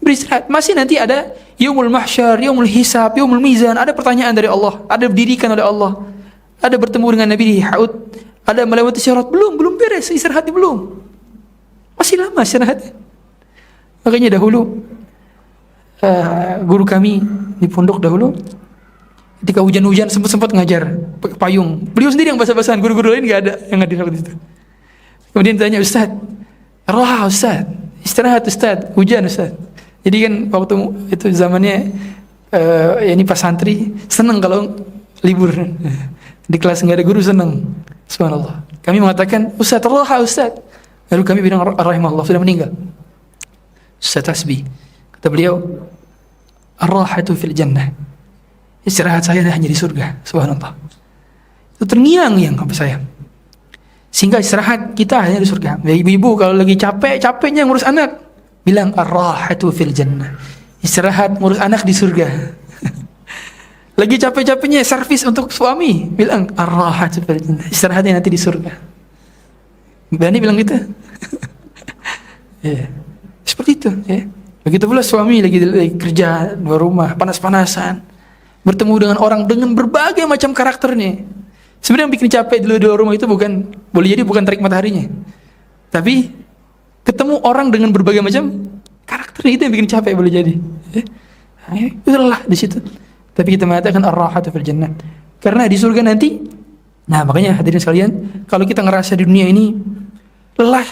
beristirahat. Masih nanti ada yaumul mahsyar, yaumul hisab, yaumul mizan. Ada pertanyaan dari Allah. Ada didirikan oleh Allah. Ada bertemu dengan Nabi di Haud. Ada melewati syarat. Belum beres. Istirahatnya belum. Masih lama istirahatnya. Makanya dahulu guru kami di pondok dahulu, ketika hujan-hujan sempat ngajar pakai payung. Beliau sendiri yang basah-basahan, guru-guru lain enggak ada yang hadir waktu itu. Kemudian tanya, "Ustaz, raha Ustaz, istirahat Ustaz, hujan Ustaz." Jadi kan waktu itu zamannya ini pas santri senang kalau libur di kelas nggak ada guru, senang. Subhanallah. Kami mengatakan Ustaz Allah Ustaz. Lalu kami bilang rahimahullah sudah meninggal. Ustaz Tasbih. Kata beliau, ar-rahatu fil jannah. Istirahat saya hanya di surga. Subhanallah. Itu terngiang-ngiang apa saya. Sehingga istirahat kita hanya di surga. Ibu-ibu kalau lagi capeknya ngurus anak, bilang ar-rahatu fil jannah. Istirahat ngurus anak di surga. Lagi capek-capeknya servis untuk suami, bilang ar-rahatu fil jannah. Istirahatnya nanti di surga. Berani bilang gitu? Ya. Seperti itu, ya. Begitu pula suami lagi kerja di rumah, panas-panasan, bertemu dengan orang dengan berbagai macam karakternya. Sebenarnya yang bikin capek di luar rumah itu boleh jadi bukan terik mataharinya, tapi ketemu orang dengan berbagai macam karakternya, itu yang bikin capek boleh jadi. Itu lelah di situ. Tapi kita mengatakan ar-rahatu fil jannah. Karena di surga nanti, nah makanya hadirin sekalian, kalau kita ngerasa di dunia ini lelah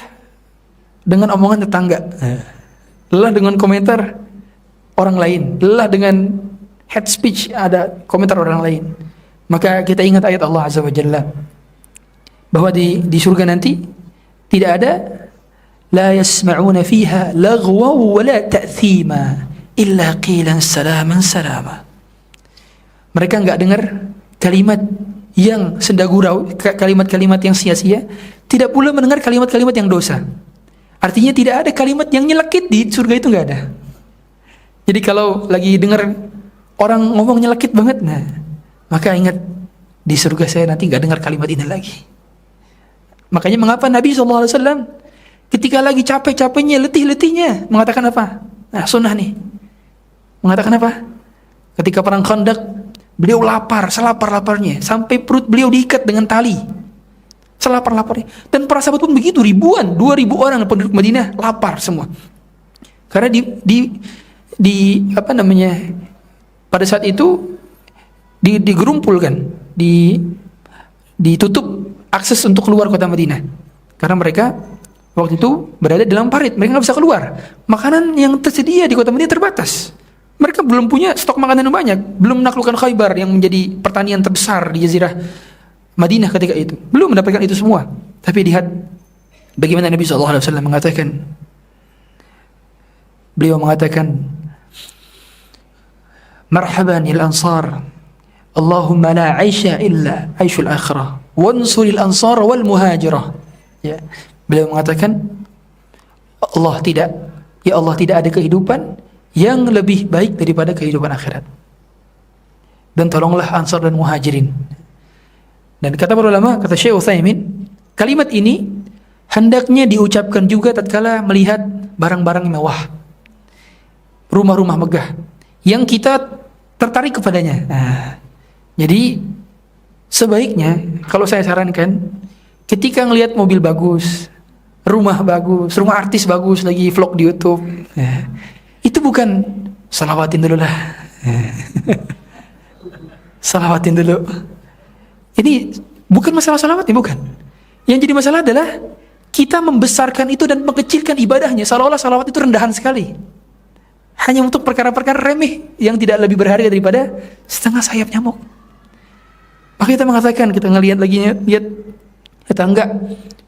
dengan omongan tetangga, lelah dengan komentar orang lain, lelah dengan head speech, ada komentar orang lain, maka kita ingat ayat Allah Azza wa Jalla bahwa di surga nanti tidak ada la yasma'una fiha laghwa wa la ta'thima illa qilan salaman salama. Mereka enggak dengar kalimat yang senda gurau, kalimat-kalimat yang sia-sia, tidak pula mendengar kalimat-kalimat yang dosa. Artinya tidak ada kalimat yang nyelekit di surga, itu enggak ada. Jadi kalau lagi dengar orang ngomong nyelekit banget, nah maka ingat di surga saya nanti enggak dengar kalimat ini lagi. Makanya mengapa Nabi SAW ketika lagi capek-capeknya, letih-letihnya mengatakan apa? Nah, sunnah nih. Mengatakan apa? Ketika perang Khandaq, beliau lapar, selapar-laparnya, sampai perut beliau diikat dengan tali. Selapar-laparnya. Dan para sahabat pun begitu, ribuan, 2.000 orang penduduk Madinah lapar semua. Karena pada saat itu digerumpulkan, ditutup akses untuk keluar kota Madinah. Karena mereka waktu itu berada dalam parit, mereka nggak bisa keluar. Makanan yang tersedia di kota Madinah terbatas. Mereka belum punya stok makanan yang banyak, belum menaklukkan Khaybar yang menjadi pertanian terbesar di Jazirah Madinah ketika itu, belum mendapatkan itu semua. Tapi lihat bagaimana Nabi SAW mengatakan, beliau mengatakan, marhaban il ansar, Allahumma la aisha illa aishul akhirah, wansuril ansar wal muhajirah. Ya, beliau mengatakan, ya Allah tidak ada kehidupan yang lebih baik daripada kehidupan akhirat. Dan tolonglah Ansar dan Muhajirin. Dan kata para ulama, kata Syekh Utsaimin, kalimat ini hendaknya diucapkan juga tatkala melihat barang-barang mewah, rumah-rumah megah yang kita tertarik kepadanya. Nah, jadi sebaiknya kalau saya sarankan, ketika ngelihat mobil bagus, rumah bagus, rumah artis bagus lagi vlog di YouTube, itu bukan salawatin dulu lah. Salawatin dulu. Ini bukan masalah salawatnya, bukan. Yang jadi masalah adalah kita membesarkan itu dan mengecilkan ibadahnya, seolah-olah salawat itu rendahan sekali. Hanya untuk perkara-perkara remeh yang tidak lebih berharga daripada setengah sayap nyamuk. Maka kita mengatakan, kita ngelihat lagi, lihat tetangga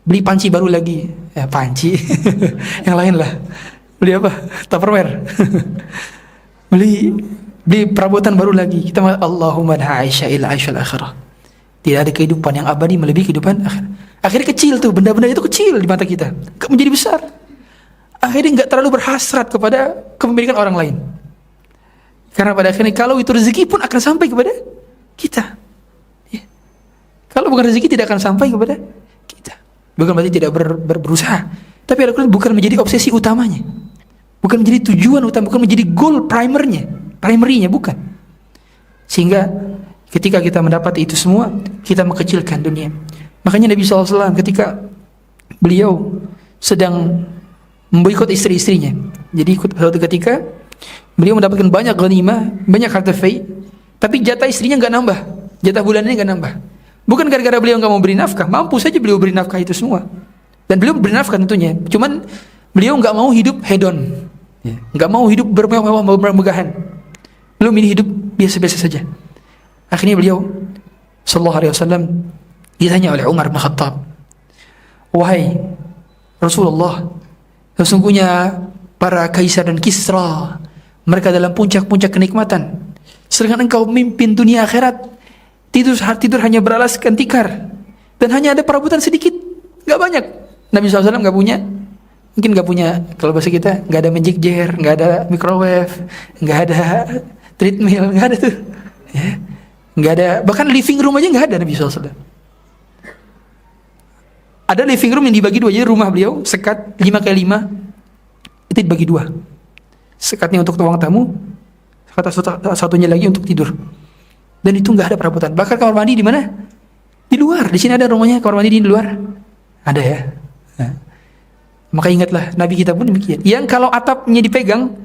beli panci baru lagi. Ya panci. Yang lain lah. Beli apa? Tupperware. beli perabotan baru lagi. Kita Allahumma la aisha illa aishal akhirah. Tidak ada kehidupan yang abadi melebihi kehidupan akhir. Akhirnya kecil tuh, benda-benda itu kecil di mata kita, gak menjadi besar. Akhirnya gak terlalu berhasrat kepada kepemilikan orang lain. Karena pada akhirnya kalau itu rezeki pun akan sampai kepada kita. Ya. Kalau bukan rezeki tidak akan sampai kepada kita. Bukan berarti tidak berusaha, tapi Al-Quran bukan menjadi obsesi utamanya, bukan menjadi tujuan utama, bukan menjadi goal primary-nya, bukan. Sehingga ketika kita mendapat itu semua, kita mengecilkan dunia. Makanya Nabi SAW ketika beliau sedang memboikot istri-istrinya, jadi suatu ketika beliau mendapatkan banyak ghanimah, banyak harta fai, tapi jatah istrinya nggak nambah, jatah bulanannya nggak nambah. Bukan gara-gara beliau nggak mau beri nafkah, mampu saja beliau beri nafkah itu semua, dan beliau beri nafkah tentunya. Cuman beliau nggak mau hidup hedon, Ya. Nggak mau hidup bermewah-mewah, bermegahan. Beliau milih hidup biasa-biasa saja. Akhirnya beliau sallallahu alaihi wasallam ditanya oleh Umar bin Khattab, "Wahai Rasulullah, sesungguhnya para kaisar dan Kisra mereka dalam puncak-puncak kenikmatan, sedangkan engkau memimpin dunia akhirat, tidur hanya beralaskan tikar dan hanya ada perabotan sedikit, nggak banyak." Nabi SAW nggak punya, mungkin nggak punya, kalau bahasa kita nggak ada magic jar, nggak ada microwave, nggak ada treadmill, nggak ada tuh, ya. Nggak ada, bahkan living room aja nggak ada Nabi SAW. Ada living room yang dibagi dua, jadi rumah beliau sekat 5x5 itu dibagi dua. Sekatnya untuk ruang tamu, satunya lagi untuk tidur. Dan itu nggak ada perabotan. Bahkan kamar mandi di mana? Di luar. Di sini ada rumahnya kamar mandi di luar. Ada ya. Nah. Maka ingatlah Nabi kita pun demikian. Yang kalau atapnya dipegang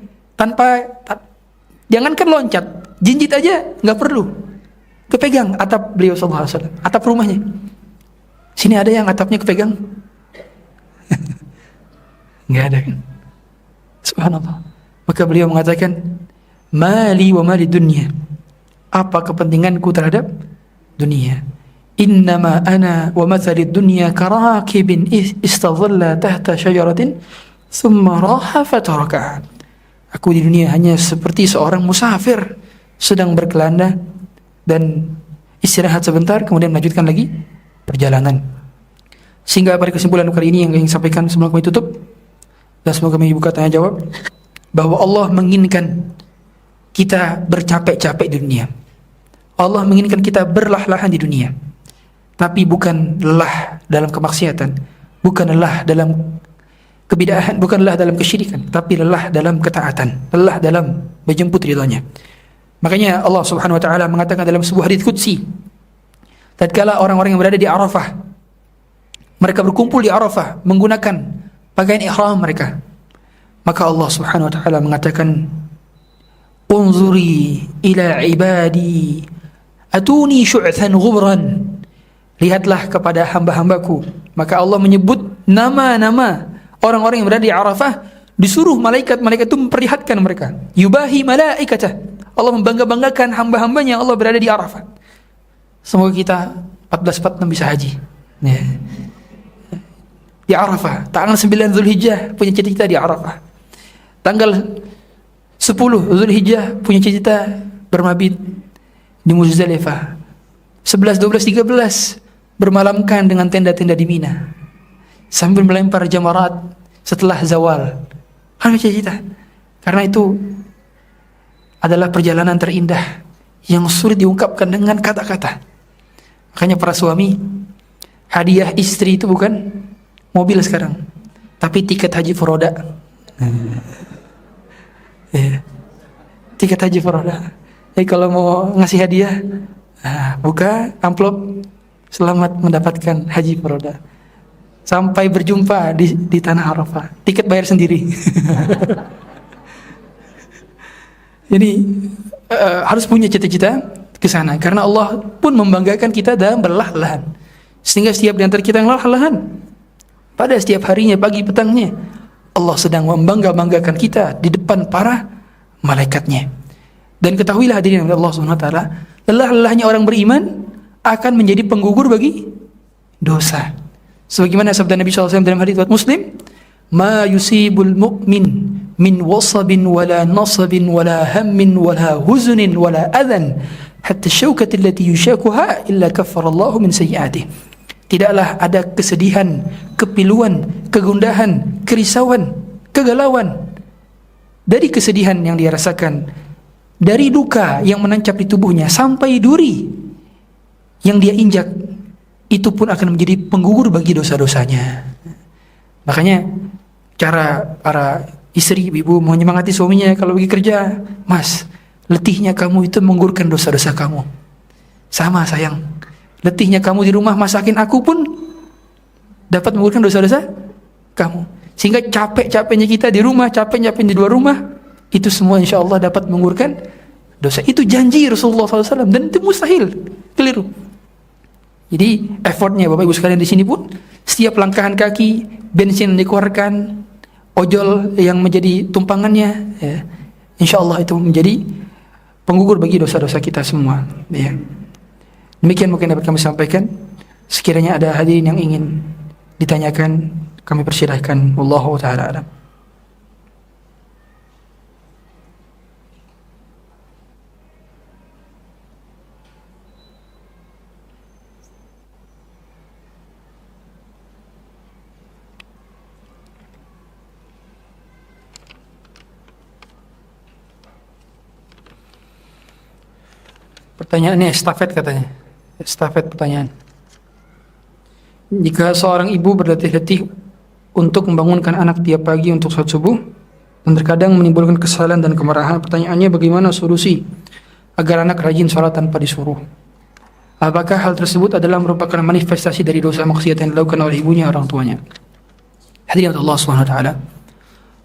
jangankan loncat, jinjit aja nggak perlu. Kepegang atap beliau sallallahu alaihi wasallam, atap rumahnya. Sini ada yang atapnya kepegang? Nggak ada kan? Subhanallah. Maka beliau mengatakan, "Mali wa mali dunya." Apa kepentinganku terhadap dunia? Innama ana wa mathalid dunya karakibin istadhalla tahta syajaratin thumma raha fatarakaha. Aku di dunia hanya seperti seorang musafir sedang berkelana dan istirahat sebentar kemudian melanjutkan lagi perjalanan. Sehingga pada kesimpulan kali ini yang ingin sampaikan sebelum kami tutup, dan semoga kami buka tanya jawab, bahwa Allah menginginkan kita bercapek-capek di dunia. Allah menginginkan kita berlah-lahan di dunia. Tapi bukan lelah dalam kemaksiatan, bukan lelah dalam kebid'ahan, bukan lelah dalam kesyirikan, tapi lelah dalam ketaatan, lelah dalam menjemput ridhanya. Makanya Allah Subhanahu wa taala mengatakan dalam sebuah hadits qudsi, tatkala orang-orang yang berada di Arafah, mereka berkumpul di Arafah menggunakan pakaian ihram mereka, maka Allah Subhanahu wa taala mengatakan, "Unzuri ila ibadi atuni syu'than ghubran." Lihatlah kepada hamba-hambaku. Maka Allah menyebut nama-nama orang-orang yang berada di Arafah, disuruh malaikat-malaikat itu memperlihatkan mereka. Yubahi malaikatah. Allah membangga-banggakan hamba-hambanya yang Allah berada di Arafah. Semoga kita 1446 bisa haji. Ya. Di Arafah, tanggal 9 Zulhijjah punya cita-cita di Arafah. Tanggal 10 Zulhijjah punya cita-cita bermabit di Muzdalifah. 11, 12, 13 bermalamkan dengan tenda-tenda di Mina sambil melempar jamarat setelah zawal. Kan cita-cita. Karena itu adalah perjalanan terindah yang sulit diungkapkan dengan kata-kata. Makanya para suami, hadiah istri itu bukan mobil sekarang, tapi tiket haji furoda. Ya. Tiket haji furoda. Jadi kalau mau ngasih hadiah, buka amplop, selamat mendapatkan haji furoda. Sampai berjumpa di tanah Arafah. Tiket bayar sendiri. Jadi harus punya cita-cita ke sana, karena Allah pun membanggakan kita dalam berlah-lahan. Sehingga setiap di antara kita yang lelah-lahan, pada setiap harinya, pagi petangnya, Allah sedang membangga-banggakan kita di depan para malaikatnya. Dan ketahuilah hadirin Allah Subhanahu wa taala, lelah-lelahnya orang beriman akan menjadi penggugur bagi dosa. Sebagaimana sabda Nabi SAW dalam hadits riwayat Muslim, "Ma yusibul mu'min min wasabin wala nasabin wala hammin wala huzunin wala adhan hatta syaukati allati yushakuha illa kaffarallahu min sayyi'atihi." Tidaklah ada kesedihan, kepiluan, kegundahan, kerisauan, kegalauan dari kesedihan yang dia rasakan, dari duka yang menancap di tubuhnya, sampai duri yang dia injak, itu pun akan menjadi penggugur bagi dosa-dosanya. Makanya cara para istri, ibu menyemangati suaminya kalau pergi kerja, "Mas, letihnya kamu itu menggugurkan dosa-dosa kamu." Sama sayang, letihnya kamu di rumah masakin aku pun dapat menggugurkan dosa-dosa kamu. Sehingga capek-capeknya kita di rumah, capek-capeknya di luar rumah, itu semua insya Allah dapat menggugurkan dosa. Itu janji Rasulullah SAW, dan itu mustahil, keliru. Jadi effortnya Bapak Ibu sekalian di sini pun, setiap langkahan kaki, bensin yang dikeluarkan, ojol yang menjadi tumpangannya, ya, insya Allah itu menjadi penggugur bagi dosa-dosa kita semua, ya. Demikian mungkin dapat kami sampaikan. Sekiranya ada hadirin yang ingin ditanyakan, kami persilahkan. Wallahu ta'ala alam. Pertanyaannya estafet katanya. Estafet pertanyaan. Jika seorang ibu berlatih-latih untuk membangunkan anak tiap pagi untuk sholat subuh dan terkadang menimbulkan kesalahan dan kemarahan, pertanyaannya bagaimana solusi agar anak rajin sholat tanpa disuruh? Apakah hal tersebut adalah merupakan manifestasi dari dosa maksiat yang dilakukan oleh ibunya orang tuanya? Hadirin Allah Subhanahu wa taala.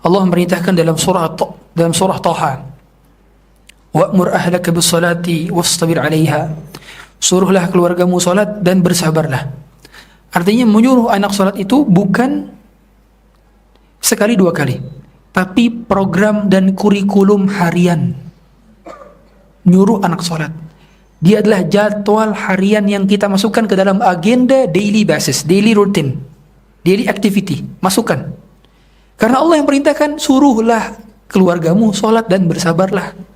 Allah memerintahkan dalam surah Taha, wa'mur ahlaka bis-salati wastabir 'alaiha. Suruhlah keluargamu salat dan bersabarlah. Artinya menyuruh anak salat itu bukan sekali dua kali, tapi program dan kurikulum harian. Nyuruh anak salat. Dia adalah jadwal harian yang kita masukkan ke dalam agenda daily basis, daily routine, daily activity. Masukkan. Karena Allah yang perintahkan, suruhlah keluargamu salat dan bersabarlah.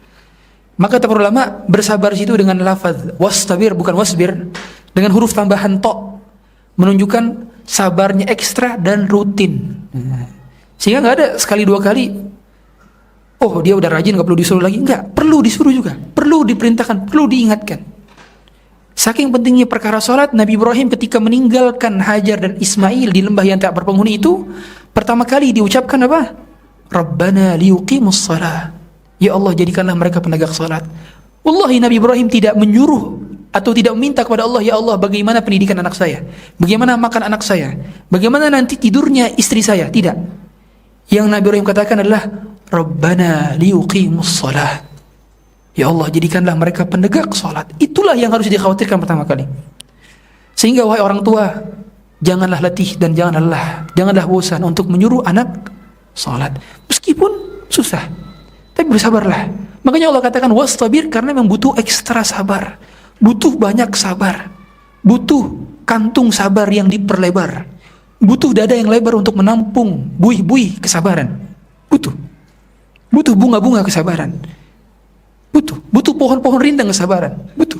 Maka kata para ulama, bersabar situ dengan lafaz wastabir, bukan wasbir, dengan huruf tambahan to, menunjukkan sabarnya ekstra dan rutin. Sehingga nggak ada sekali dua kali, oh dia udah rajin nggak perlu disuruh lagi. Enggak, perlu disuruh juga, perlu diperintahkan, perlu diingatkan. Saking pentingnya perkara sholat, Nabi Ibrahim ketika meninggalkan Hajar dan Ismail di lembah yang tak berpenghuni itu, pertama kali diucapkan apa? Rabbana liyuqimus shalah. Ya Allah, jadikanlah mereka penegak salat. Wallahi Nabi Ibrahim tidak menyuruh atau tidak meminta kepada Allah, ya Allah bagaimana pendidikan anak saya, bagaimana makan anak saya, bagaimana nanti tidurnya istri saya. Tidak. Yang Nabi Ibrahim katakan adalah Rabbana liyuqimus shalah. Ya Allah, jadikanlah mereka penegak salat. Itulah yang harus dikhawatirkan pertama kali. Sehingga wahai orang tua, janganlah letih dan janganlah bosan untuk menyuruh anak salat meskipun susah. Tapi bersabarlah. Makanya Allah katakan wastabir, karena memang butuh ekstra sabar, butuh banyak sabar, butuh kantung sabar yang diperlebar, butuh dada yang lebar untuk menampung buih-buih kesabaran, butuh bunga-bunga kesabaran, butuh pohon-pohon rindang kesabaran, butuh.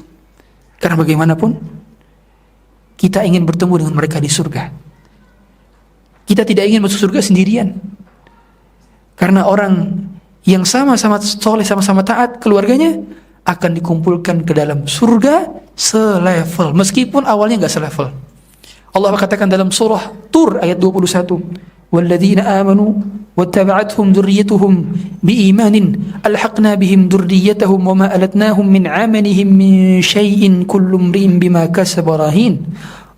Karena bagaimanapun kita ingin bertemu dengan mereka di surga. Kita tidak ingin masuk surga sendirian. Karena orang yang sama-sama soleh, sama-sama taat, keluarganya akan dikumpulkan ke dalam surga selevel, meskipun awalnya enggak selevel. Allah katakan dalam surah Tur ayat 21, walladzina amanu wattaba'athum dzurriyyatuhum biimanin alhaqna bihim dzurriyyatahum wama alatnahum min 'amalihim min syai'in kullu imrin bima kasaba rahin.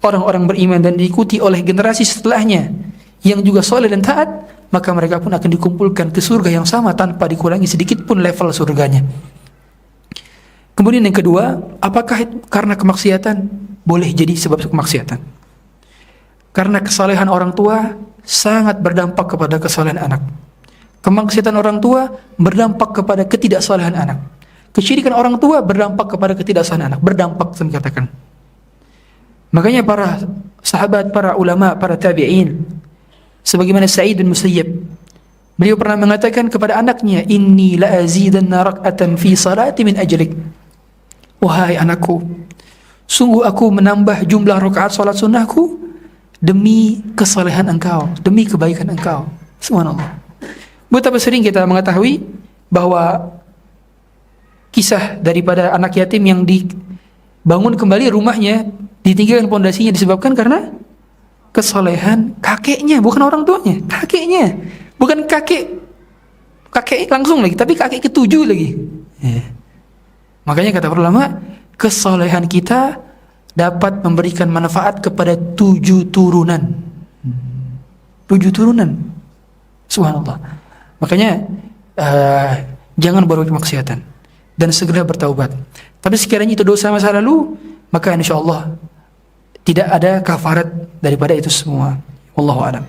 Orang-orang beriman dan diikuti oleh generasi setelahnya yang juga soleh dan taat, maka mereka pun akan dikumpulkan ke surga yang sama tanpa dikurangi sedikit pun level surganya. Kemudian yang kedua, apakah karena kemaksiatan? Boleh jadi sebab kemaksiatan. Karena kesalehan orang tua sangat berdampak kepada kesalehan anak. Kemaksiatan orang tua berdampak kepada ketidaksolehan anak. Kesyirikan orang tua berdampak kepada ketidaksolehan anak. Berdampak, saya katakan. Makanya para sahabat, para ulama, para tabi'in, sebagaimana Sa'id bin Musayyib, beliau pernah mengatakan kepada anaknya, inni la azidanna rak'atan fi salati min ajlik. Wahai anakku, sungguh aku menambah jumlah rakaat salat sunnahku demi kesalehan engkau, demi kebaikan engkau. Subhanallah. Betapa sering kita mengetahui bahwa kisah daripada anak yatim yang dibangun kembali rumahnya, ditinggalkan pondasinya disebabkan karena kesalehan kakeknya, bukan orang tuanya, kakeknya. Bukan kakek langsung lagi, tapi kakek ketujuh lagi. Makanya kata para ulama, kesalehan kita dapat memberikan manfaat kepada 7 turunan. 7 turunan. Subhanallah. Makanya jangan berbuat kemaksiatan dan segera bertaubat. Tapi sekiranya itu dosa masa lalu, maka insyaallah tidak ada kafarat daripada itu semua. Wallahu a'lam.